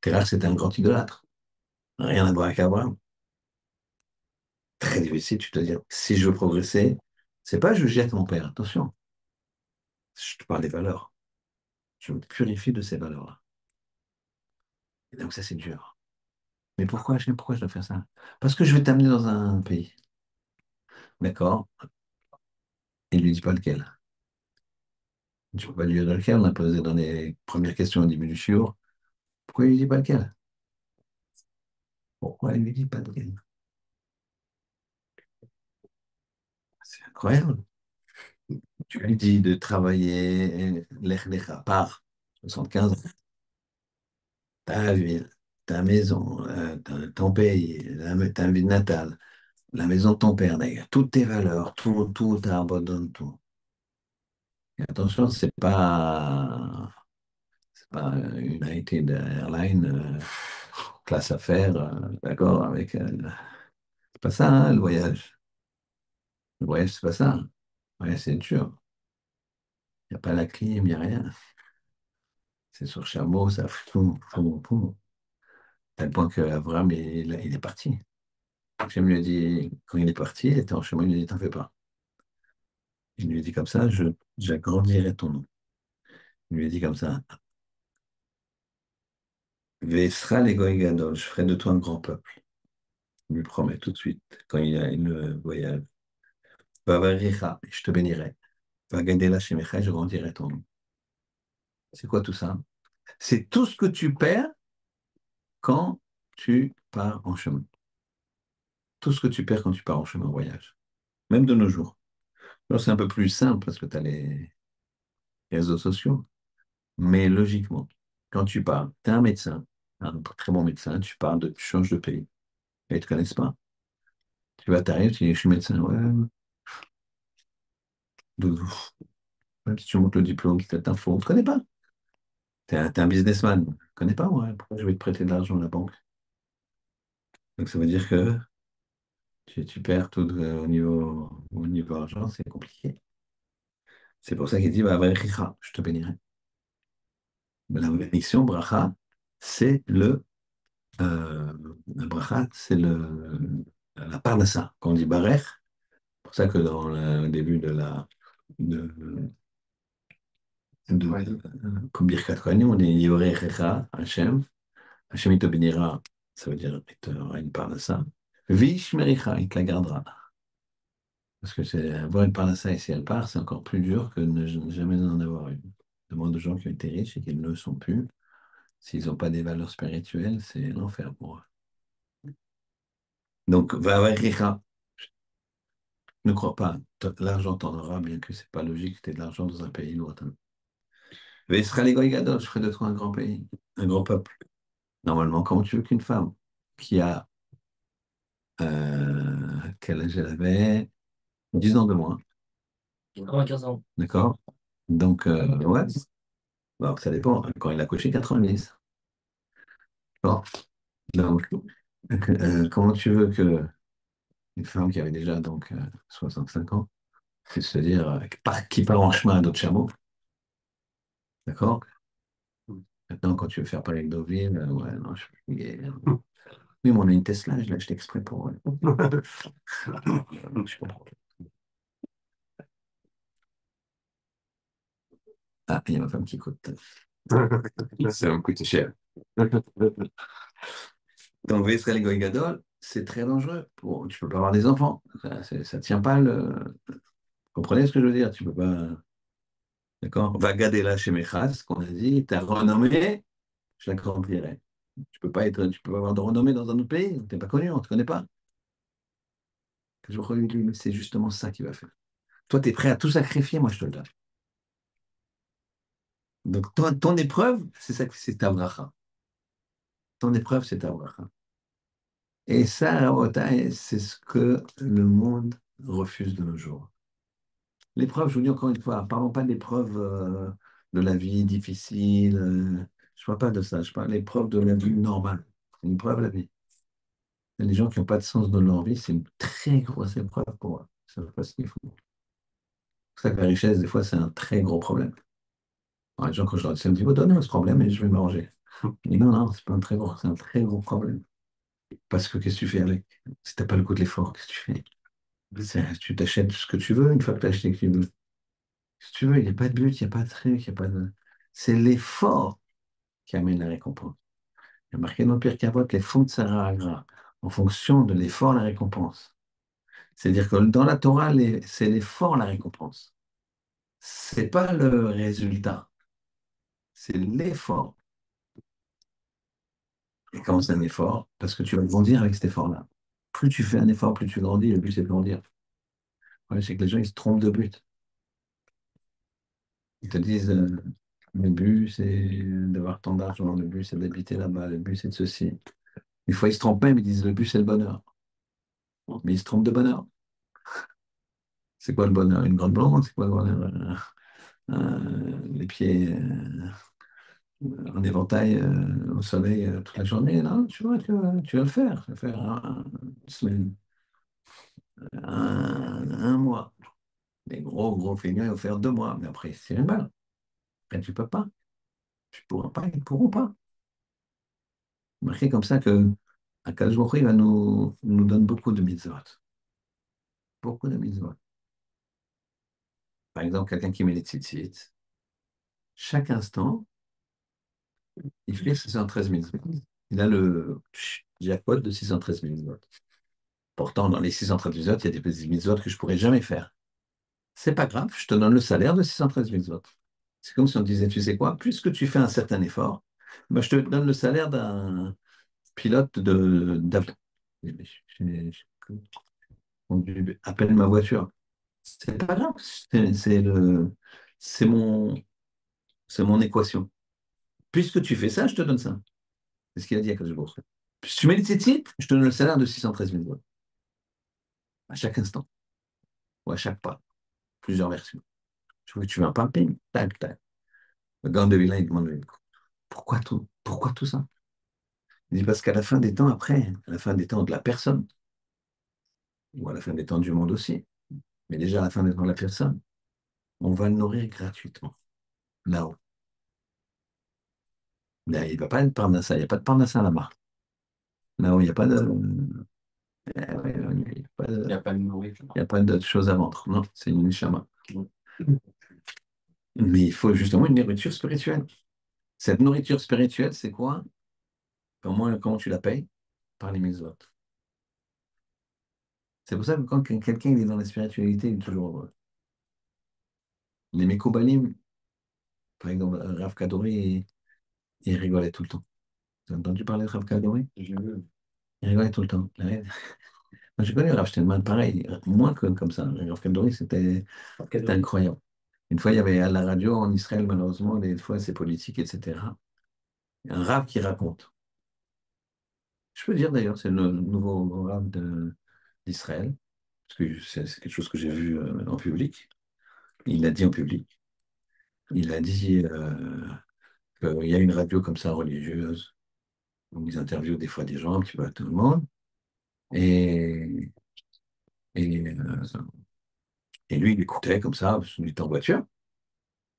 [SPEAKER 1] Terach, c'était un grand idolâtre. Rien à voir avec Abraham. Très difficile, tu te dis, si je veux progresser, c'est pas je jette mon père, attention. Je te parle des valeurs. Je me purifie de ces valeurs-là. Et donc ça, c'est dur. Mais pourquoi je dois faire ça? Parce que je vais t'amener dans un pays. D'accord? Il lui dit pas lequel. Tu peux pas lui dire lequel, on a posé dans les premières questions au début du shiur. Pourquoi il lui dit pas lequel? Pourquoi il lui dit pas lequel? C'est incroyable. Tu lui dis de travailler l'ech lecha par 75 ans. Ta ville, ta maison, ton pays, ta ville natale, la maison de ton père, d'ailleurs, toutes tes valeurs, tout, t'abandonnes tout. Et attention, c'est pas United Airlines, classe affaires, d'accord, c'est pas ça, hein, le voyage. Le voyage, c'est pas ça. Ouais, c'est dur. Il n'y a pas la clim, il n'y a rien. C'est sur chameau, ça fout, fout, fout. À tel point qu'Abraham, il est parti. Hachem lui a dit, quand il est parti, il était en chemin, il lui a dit, t'en fais pas. Il lui dit comme ça, j'agrandirai ton nom. Il lui dit comme ça, Vesra les Gadol, je ferai de toi un grand peuple. Il lui promet tout de suite, quand il a le voyage. Vavaricha, je te bénirai. Vagadela Shemecha, je grandirai ton nom. C'est quoi tout ça? C'est tout ce que tu perds quand tu pars en chemin. Tout ce que tu perds quand tu pars en chemin en voyage. Même de nos jours. Alors c'est un peu plus simple parce que tu as les réseaux sociaux. Mais logiquement, quand tu pars, tu es un médecin, un très bon médecin, tu changes de pays. Et ils ne te connaissent pas. T'arrives, tu dis, je suis médecin. Ouais, ouf. Même si tu montes le diplôme, cette info, on ne te connaît pas. T'es un businessman. On ne te connaît pas, moi. Pourquoi je vais te prêter de l'argent à la banque? Donc ça veut dire que tu perds tout au niveau argent, c'est compliqué. C'est pour ça qu'il dit, bah, Vayechicha, je te bénirai. La bénédiction, bracha, c'est euh, le bracha, c'est la parnassa. Quand on dit barech, c'est pour ça que dans le début de, comme Birkat Kohanim, on dit Yorechecha, Hachem. Hachem, il te bénira, ça veut dire il te donnera une parnassa. Vishmericha, il te la gardera. Parce que c'est avoir une parnassa et si elle part, c'est encore plus dur que ne jamais en avoir une. Il y a moins de gens qui ont été riches et qui ne le sont plus. S'ils n'ont pas des valeurs spirituelles, c'est l'enfer pour eux. Donc, Vavaricha, ne crois pas, l'argent t'en aura, bien que c'est pas logique que tu aies de l'argent dans un pays lointain. Vesra les Gadol, je ferai de toi un grand pays, un grand peuple. Normalement, comment tu veux qu'une femme qui a, quel âge elle avait? 10 ans de moins,
[SPEAKER 2] 95 ans.
[SPEAKER 1] d'accord? Donc, ouais, bon, ça dépend. Quand il a coché 90. Bon, donc, comment tu veux que une femme qui avait déjà donc 65 ans, c'est-à-dire qui part en chemin à d'autres chameaux, d'accord? Maintenant, quand tu veux faire parler avec Deauville, ouais, non, je suis gay. Oui, mais on a une Tesla, je l'ai acheté exprès pour. Je comprends. Ah, il y a ma femme qui écoute. Ça va me coûter cher. Donc, Vesrel et Gadol, c'est très dangereux. Bon, tu peux pas avoir des enfants. Ça tient pas le. Vous comprenez ce que je veux dire? Tu peux pas. D'accord? Vagadela chez Mechas, ce qu'on a dit, ta renommée, je la grandirai. Tu peux pas avoir de renommée dans un autre pays. Tu n'es pas connu, on ne te connaît pas. Je lui dis, mais c'est justement ça qu'il va faire. Toi, tu es prêt à tout sacrifier, moi, je te le donne. Donc, ton épreuve, c'est ta bracha. Ton épreuve, c'est ta bracha. Et ça, Rabotai, c'est ce que le monde refuse de nos jours. L'épreuve, je vous dis encore une fois, parlons pas de l'épreuve de la vie difficile. Je ne parle pas de ça. Je parle de l'épreuve de la vie normale. C'est une épreuve de la vie. Il y a des gens qui n'ont pas de sens dans leur vie, c'est une très grosse épreuve pour eux. Ils ne savent pas ce qu'ils font. C'est pour ça que la richesse, des fois, c'est un très gros problème. Alors, les gens, quand je leur dis ça, ils me disent, oh, donnez-moi ce problème et je vais m'arranger. Je dis, non, non, c'est pas un très gros, c'est un très gros problème. Parce que qu'est-ce que tu fais avec? Si tu n'as pas le goût de l'effort, qu'est-ce que tu fais? Tu t'achètes ce que tu veux une fois que tu as acheté ce que tu veux. Si tu veux, il n'y a pas de but, il n'y a pas de truc, il n'y a pas de. C'est l'effort qui amène la récompense. Il y a marqué dans le Pirkei Avot, les fonds de Sarah Agra, en fonction de l'effort, la récompense. C'est-à-dire que dans la Torah, c'est l'effort, la récompense. C'est pas le résultat, c'est l'effort. Et quand c'est un effort, parce que tu vas grandir avec cet effort-là. Plus tu fais un effort, plus tu grandis, le but c'est de grandir. Ouais, c'est que les gens, ils se trompent de but. Ils te disent, le but, c'est d'avoir tant d'argent, le but, c'est d'habiter là-bas, le but, c'est de ceci. Des fois, ils se trompent même, ils disent, le but, c'est le bonheur. Mais ils se trompent de bonheur. C'est quoi le bonheur? Une grande blonde? C'est quoi le bonheur? Les pieds en éventail au soleil toute la journée? Non, tu vois, tu vas le faire. Tu vas faire une semaine, un mois. Les gros, gros feignants, ils vont faire 2 mois. Mais après, c'est une balle. Après, tu peux pas. Tu pourras pas, ils ne pourront pas. Marqué comme ça que Akadosh Baruch Hu, il va nous donne beaucoup de mitzvot. Beaucoup de mitzvot. Par exemple, quelqu'un qui met les tzitzit, chaque instant, il fait 613 mitzvot. Il a le jackpot de 613 mitzvot. Pourtant, dans les 613 mitzvot, il y a des petits mitzvot que je ne pourrais jamais faire. C'est pas grave, je te donne le salaire de 613 mitzvot. C'est comme si on disait, tu sais quoi, puisque tu fais un certain effort, ben, je te donne le salaire d'un pilote d'avion. Appelle ma voiture. C'est pas grave, c'est mon, c'est mon équation. Puisque tu fais ça, je te donne ça. C'est ce qu'il a dit à Kadosh. Si tu mets les tzitzit, je te donne le salaire de 613 000 dollars. À chaque instant. Ou à chaque pas. Plusieurs versions. Je veux que tu veux un pamping. Tac, tac. Le gars de Villa, il demande pourquoi tout ça? Il dit parce qu'à la fin des temps, après, à la fin des temps de la personne, ou à la fin des temps du monde aussi, mais déjà à la fin des temps de la personne, on va le nourrir gratuitement. Là-haut. Là, il ne va pas être parnassa, il n'y a pas de parnassa là-bas. Là-haut, il n'y a pas de. Ouais, il n'y a pas
[SPEAKER 2] Il n'y
[SPEAKER 1] de.
[SPEAKER 2] a pas de nourriture.
[SPEAKER 1] Il n'y a pas de choses à vendre. Non, c'est une neshama. Mais il faut justement une nourriture spirituelle. Cette nourriture spirituelle, c'est quoi? Comment tu la payes? Par les mitzvot. C'est pour ça que quand quelqu'un il est dans la spiritualité, il est toujours heureux. Les Mekobalim, par exemple, Rav Kadori, il rigolait tout le temps. Tu as entendu parler de Rav Kadori?
[SPEAKER 2] J'ai vu.
[SPEAKER 1] Il rigolait tout le temps. Ouais. Moi, je connais Rav Steinman, pareil, moins que comme ça. Rav Kadori, c'était incroyable. Une fois, il y avait à la radio en Israël, malheureusement, des fois, c'est politique, etc. Un Rav qui raconte. Je peux dire d'ailleurs, c'est le nouveau Rav d'Israël, parce que c'est quelque chose que j'ai vu en public. Il l'a dit en public. Il a dit qu'il y a une radio comme ça religieuse, où ils interviewent des fois des gens, un petit peu à tout le monde. Et, et, euh, et lui, il écoutait comme ça, parce qu'il était en voiture,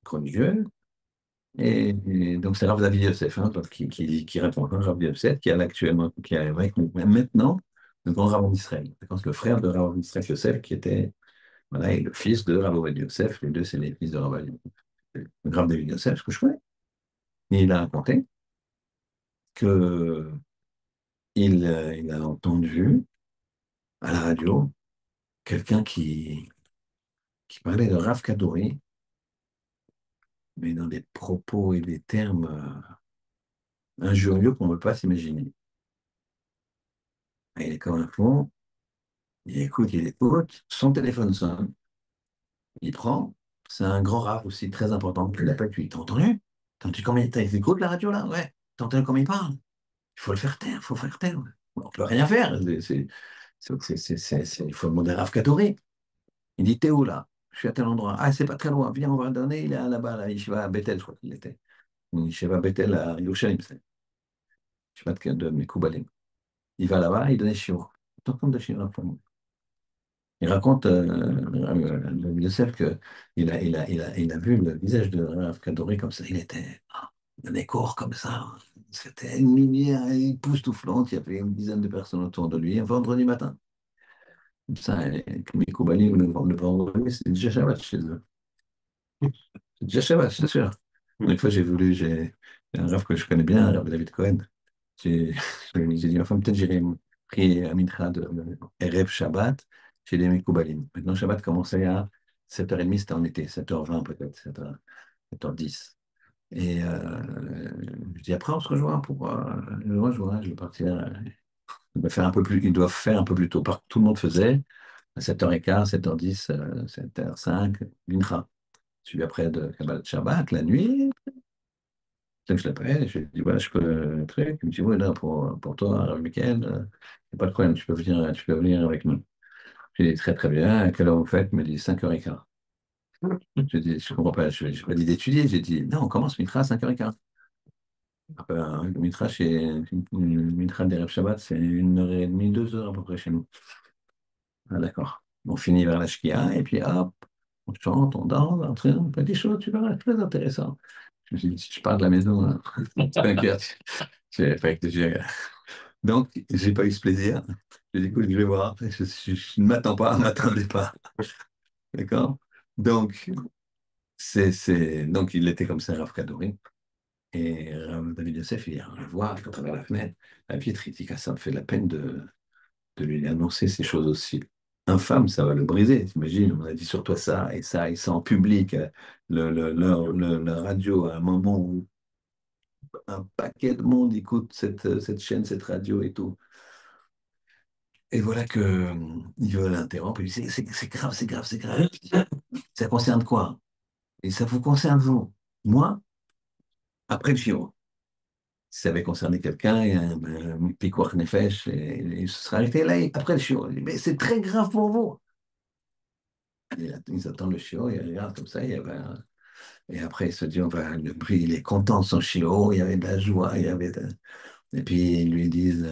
[SPEAKER 1] religieux. Et donc, c'est Rav David Yosef hein, donc, qui répond. Hein, Rav Yosef, qui est actuellement, qui est avec nous, même maintenant, le grand Rav d'Israël. Je pense que le frère de Rav Israël Yosef, qui était voilà, et le fils de Rav David Yosef, les deux, c'est les fils de Rav David Yosef, ce que je connais. Et il a raconté que il a entendu à la radio quelqu'un qui parlait de Rav Kadori, mais dans des propos et des termes injurieux qu'on ne peut pas s'imaginer. Et il est comme un fond, il écoute, son téléphone sonne, il prend, c'est un grand Rav aussi très important, il l'appelle, tu t'as entendu? T'as entendu combien t'as écouté la radio là? Ouais, t'as entendu comment il parle? Il faut le faire taire, il faut faire taire. On ne peut rien faire, il faut demander à Rav Kadori. Il dit, t'es où là? Je suis à tel endroit. Ah, c'est pas très loin. Viens, on va le donner. Il est là-bas, là. Il va à Bethel, je crois qu'il était. Il va à Bethel, à Yerushalayim, c'est. Je sais pas de mes Koubalim. Il va là-bas, il donne shiur. Tant compte de shiur pour moi. Il raconte, Yosef, il a vu le visage de Rav Kadori comme ça. Il était un écor comme ça. C'était une lumière époustouflante. Il y avait une dizaine de personnes autour de lui un vendredi matin. Comme ça, mes Koubalim, le vendredi, c'est déjà Shabbat chez eux. C'est déjà Shabbat, c'est sûr. Une fois, j'ai un rave que je connais bien, un rave David Cohen. J'ai j'ai dit, enfin, peut-être j'irai prier à Mincha de Erev Shabbat chez les Mekoubalim. Maintenant, Shabbat commençait à 7h30, c'était en été, 7h20 peut-être, 7h10. Et je dis, après, on se rejoint pour le rejoindre, je vais partir. Ils doivent faire un peu plus tôt. Tout le monde faisait à 7h15, 7h10, 7h05, Mincha. Suivi après de Kabbalah Shabbat, la nuit. Donc je l'appelle, je lui dis, voilà, je peux le truc. Il me dit, oui, là, pour toi, Rav Michael, il n'y a pas de problème, tu peux venir avec nous. Je lui dis, très très bien, à quelle heure vous faites? Il me dit, 5h15. Je lui dis, je ne comprends pas, je n'ai pas dit d'étudier, j'ai dit, non, on commence Mitra à 5h15. Mitra, Mitra des Rêves Shabbat, c'est 1h30, 2h à peu près chez nous. Ah, d'accord. On finit vers la Shkia, et puis hop, on chante, on danse, on fait des choses, tu verras, très intéressant. Je me suis dit, si je pars de la maison, hein, t'inquiète. Donc, j'ai pas eu ce plaisir. J'ai dit, écoute, je vais voir. Je ne m'attends pas, ne m'attendais pas. D'accord? Donc, donc il était comme ça, Rav Kadori. Et David Yosef, il le voit à travers la fenêtre. La vitre, il dit que ça me fait la peine de lui annoncer ces choses aussi infâmes, ça va le briser. T'imagines, on a dit sur toi ça, et ça en public, la radio, à un moment où un paquet de monde écoute cette chaîne, cette radio et tout. Et voilà que il veut l'interrompre, il dit c'est grave, c'est grave, c'est grave. Ça concerne quoi? Et ça vous concerne vous. Moi, après le chiro. Si ça avait concerné quelqu'un, et un pikuach nefesh, et il se serait arrêté là, après le chiro. Il dit, mais c'est très grave pour vous. Ils attendent le chiot, ils regardent comme ça, et après ils se disent, le bruit, il est content de son chiot, il y avait de la joie, et puis ils disent,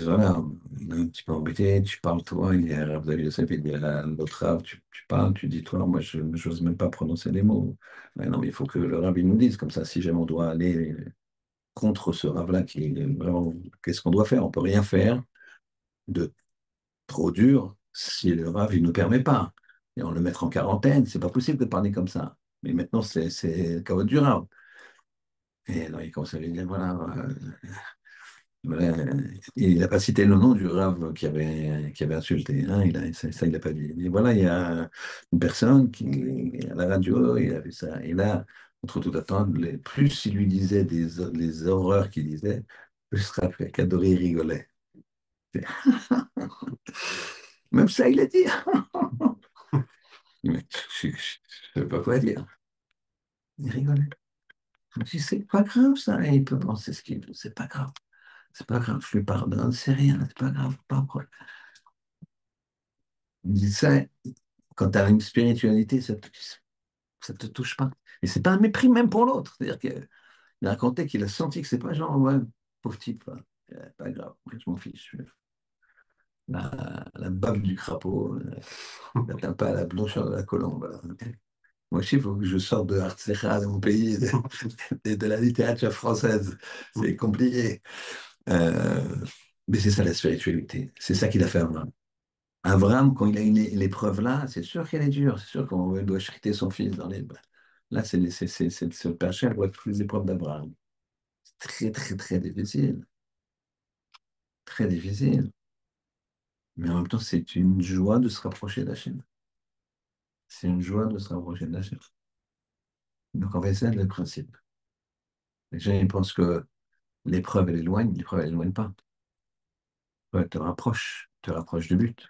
[SPEAKER 1] voilà, on est un petit peu embêté, tu parles toi, il y a Rav David Yosef, il dit à l'autre Rav, tu parles, tu dis toi, moi je n'ose même pas prononcer les mots. Mais non, mais il faut que le Rav il nous dise, comme ça, si jamais on doit aller contre ce Rav-là, qui est vraiment, qu'est-ce qu'on doit faire? On peut rien faire de trop dur si le Rav il ne nous permet pas. Et on le mettre en quarantaine, c'est pas possible de parler comme ça. Mais maintenant, c'est le caveau du Rav. Et alors, il commence à lui dire, voilà, voilà, il n'a pas cité le nom du Rav qui avait insulté, hein, ça, il n'a pas dit. Il dit, voilà, il y a une personne qui, à la radio, il a vu ça. Et là, contre toute attente, plus il lui disait les horreurs qu'il disait, plus Rav Kadori rigolait. Même ça, il a dit. Mais je ne sais pas quoi dire. Il rigolait. Je me dis, c'est pas grave ça. Et il peut penser ce qu'il veut. C'est pas grave. C'est pas grave. Je lui pardonne. C'est rien. C'est pas grave. Pas de problème. Il dit ça, quand tu as une spiritualité, ça te touche pas. Et c'est pas un mépris même pour l'autre. C'est-à-dire qu'il a raconté qu'il a senti que c'est pas genre, ouais, pauvre type. Pas grave. Je m'en fiche. La bave du crapaud n'atteint pas la blancheur de la colombe. Voilà. Moi aussi, il faut que je sorte de Artsecha, de mon pays, et de la littérature française. C'est compliqué. Euh, mais c'est ça la spiritualité. C'est ça qu'il a fait Abraham. Abraham, quand il a eu l'épreuve là, c'est sûr qu'elle est dure. C'est sûr qu'on doit chriter son fils dans les. Là, c'est le Père Cher voit toutes les épreuves d'Abraham. C'est très, très, très difficile. Très difficile. Mais en même temps, c'est une joie de se rapprocher d'Hachem. C'est une joie de se rapprocher d'Hachem. Donc, on va essayer de le principe. Les gens, ils pensent que l'épreuve, elle éloigne pas. Ouais, te rapproche du but.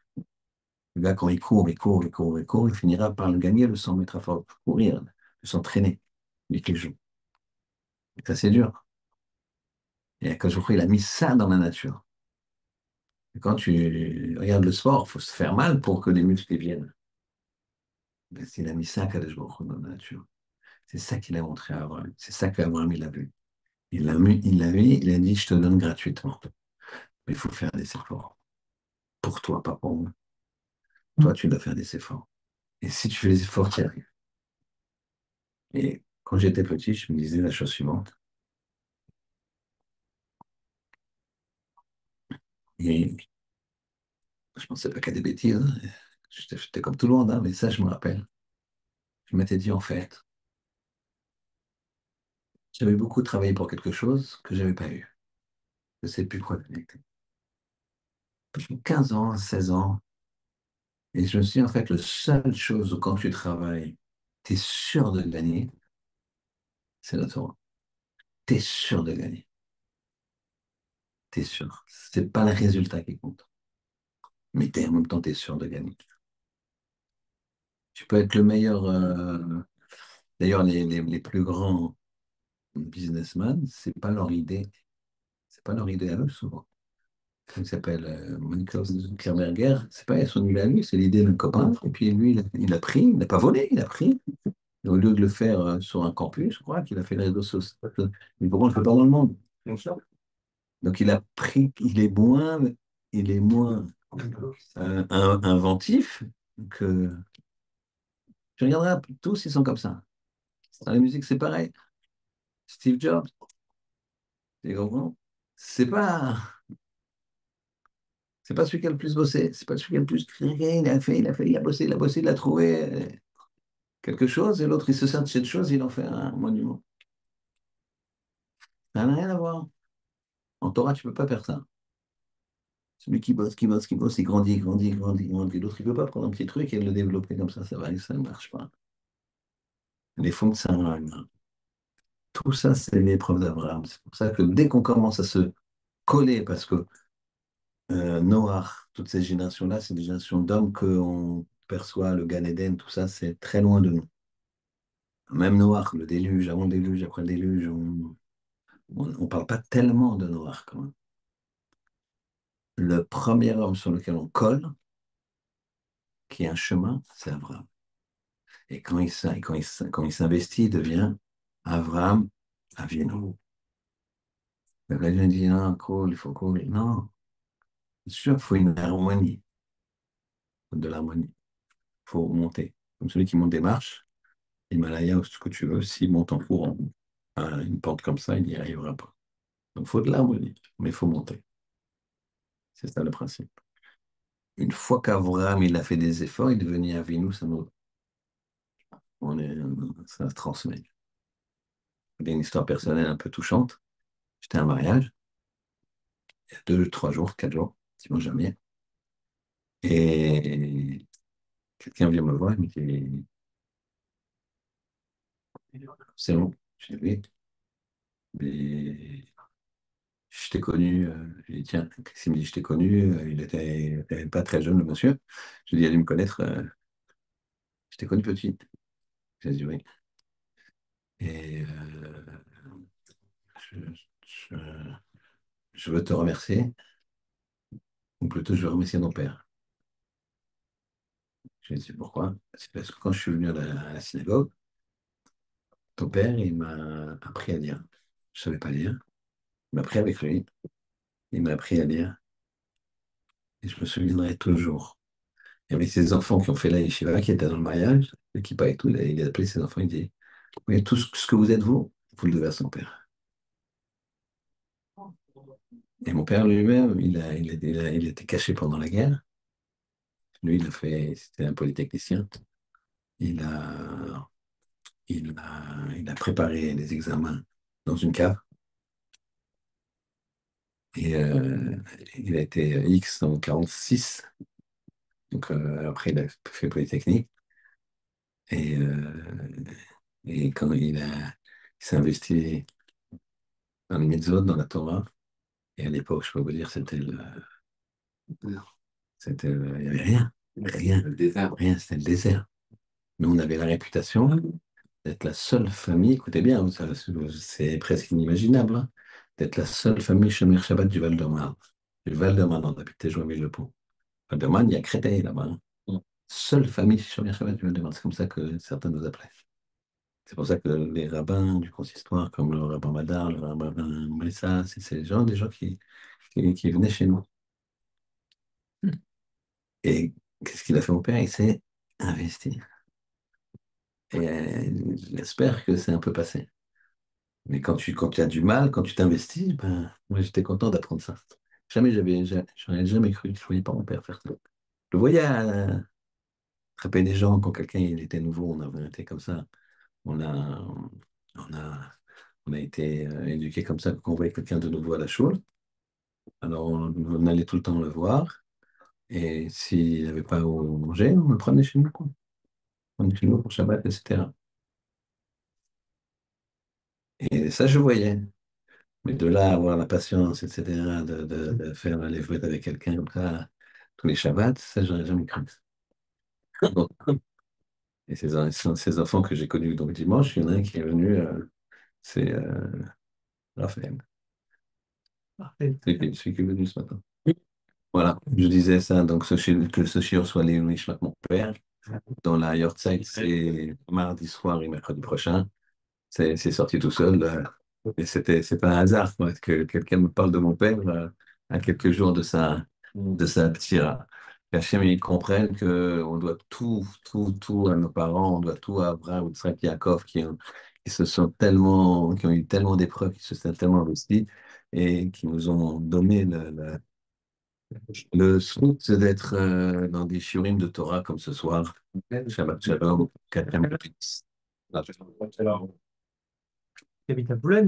[SPEAKER 1] Le gars, quand il court, il court, il court, il court, il finira par le gagner, le 100 mètres à force courir, de s'entraîner, lui qui joue. Et ça, c'est dur. Et quand je crois il a mis ça dans la nature. Et quand tu regardes le sport, il faut se faire mal pour que les muscles y viennent. Ben, il a mis ça, Kadosh Baruch Hu, dans la nature. C'est ça qu'il a montré à Abraham. C'est ça qu'Abraham, il a vu. Il a dit, je te donne gratuitement. Mais il faut faire des efforts. Pour toi, pas pour moi. Toi, tu dois faire des efforts. Et si tu fais des efforts, tu y arrives. Et quand j'étais petit, je me disais la chose suivante. Et je ne pensais pas qu'à des bêtises, hein. J'étais comme tout le monde, hein, mais ça, je me rappelle. Je m'étais dit, en fait, j'avais beaucoup travaillé pour quelque chose que je n'avais pas eu. Je ne sais plus quoi donner. 15 ans, 16 ans. Et je me suis dit, en fait, la seule chose où quand tu travailles, tu es sûr de gagner, c'est la Torah. Tu es sûr de gagner. Tu es sûr. C'est pas le résultat qui compte. Mais en même temps, tu es sûr de gagner. Tu peux être le meilleur. D'ailleurs, les plus grands businessmen, c'est pas leur idée à eux souvent. Il s'appelle Michael Zuckerberger, c'est pas son idée à lui, c'est l'idée d'un copain. Et puis lui, il a pris, il n'a pas volé, il a pris. Et au lieu de le faire sur un campus, je crois qu'il a fait les réseaux sociaux. Mais pourquoi on ne le fait pas dans le monde? Bien sûr. Donc il a pris, il est moins inventif que. Tu regarderas, tous ils sont comme ça. Dans la musique, c'est pareil. Steve Jobs, tu comprends? C'est pas. C'est pas celui qui a le plus bossé, c'est pas celui qui a le plus créé, il a bossé, il a trouvé quelque chose, et l'autre, il se sert de cette chose, il en fait un monument. Ça n'a rien à voir. En Torah, tu peux pas faire ça. Celui qui bosse, il grandit, grandit, grandit, grandit. L'autre, il peut pas prendre un petit truc et le développer comme ça ne marche pas. Les fonds de Saint, tout ça, c'est l'épreuve d'Abraham. C'est pour ça que dès qu'on commence à se coller, parce que Noah, toutes ces générations-là, c'est des générations d'hommes qu'on perçoit, le Gan Eden, tout ça, c'est très loin de nous. Même Noah, le déluge, avant le déluge, après le déluge, on parle pas tellement de Noah quand même. Le premier homme sur lequel on colle, qui est un chemin, c'est Abraham. Et quand il s'investit, il devient Abraham Avinu. Le gars dit, non, cool, il faut cool. Non, c'est sûr, il faut une harmonie, de l'harmonie. Il faut monter. Comme celui qui monte des marches, Himalaya ou ce que tu veux, s'il monte en courant à une pente comme ça, il n'y arrivera pas. Donc il faut de l'harmonie, mais il faut monter. C'est ça le principe. Une fois qu'Abraham il a fait des efforts, il est devenu Avinu, ça se transmet. Il y a une histoire personnelle un peu touchante. J'étais à un mariage, il y a 2, 3 jours, 4 jours, dimanche dernier. Et quelqu'un vient me voir, il me dit, c'est bon. Je dis oui, mais je t'ai connu. Je lui ai dit, tiens, il me dit, je t'ai connu. Il était pas très jeune, le monsieur. Je lui ai dit, allez me connaître. Je t'ai connu petit. J'ai dit oui. Et je, je- je veux te remercier, ou plutôt je veux remercier ton père. Je lui ai dit pourquoi? C'est parce que quand je suis venu à la synagogue, ton père, il m'a appris à lire. Je ne savais pas lire. Il m'a appris avec lui. Il m'a appris à lire. Et je me souviendrai toujours. Il y avait ses enfants qui ont fait la yeshiva, qui étaient dans le mariage, l'équipe et tout. Il a appelé ses enfants, il dit, oui, tout ce que vous êtes, vous le devez à son père. Et mon père lui-même, il a été caché pendant la guerre. Lui, c'était un polytechnicien. Il a, il a préparé les examens dans une cave. Et il a été X en 46. Donc après, il a fait Polytechnique. Et, quand il s'est investi dans les mitzvot, dans la Torah, et à l'époque, je peux vous dire, il n'y avait rien. Rien. Le désert. Rien, c'était le désert. Nous, on avait la réputation d'être la seule famille, écoutez bien, c'est presque inimaginable, hein, d'être la seule famille Shomer Shabbat du Val-de-Marne. Du Val-de-Marne, on habitait Joinville-le-Pont. Val-de-Marne, il y a Créteil là-bas, hein. Seule famille Shomer Shabbat du Val-de-Marne. C'est comme ça que certains nous appelaient. C'est pour ça que les rabbins du consistoire, comme le rabbin Madar, le rabbin Messa, c'est des gens qui venaient chez nous. Et qu'est-ce qu'il a fait mon père? Il s'est investi. Et j'espère que c'est un peu passé. Mais quand tu as du mal, quand tu t'investis, ben, moi j'étais content d'apprendre ça. J'en ai jamais cru. Je ne voyais pas mon père faire ça. Je le voyais attraper des gens quand quelqu'un il était nouveau. On avait été comme ça. On a, on a, on a été éduqués comme ça quand on voyait quelqu'un de nouveau à la choule. Alors on allait tout le temps le voir. Et s'il n'avait pas où manger, on le prenait chez nous, quoi. On prenait chez nous pour Shabbat, etc. Et ça, je voyais. Mais de là à avoir la patience, etc., de faire la levrette avec quelqu'un comme ça, tous les Shabbats, ça, j'aurais jamais cru. Bon. Et ces enfants que j'ai connus donc dimanche, il y en a un qui est venu, c'est Raphaël. Celui qui est venu ce matin. Voilà, je disais ça, donc que ce shiur soit les Nishmat mon père. Dans la Yortzeit, c'est mardi soir et mercredi prochain. C'est sorti tout seul. Et c'est pas un hasard quoi, que quelqu'un me parle de mon père à quelques jours de sa ptira. Qu'Hachem, ils comprennent qu'on doit tout, tout, tout à nos parents, on doit tout à Abraham, Yitzhak, Yaakov, qui ont eu tellement d'épreuves, qui se sont tellement investis et qui nous ont donné Le zkout, c'est d'être dans des shiurim de Torah comme ce soir. Shabbat Shalom, 4e.
[SPEAKER 4] T'habites à Boulogne, non?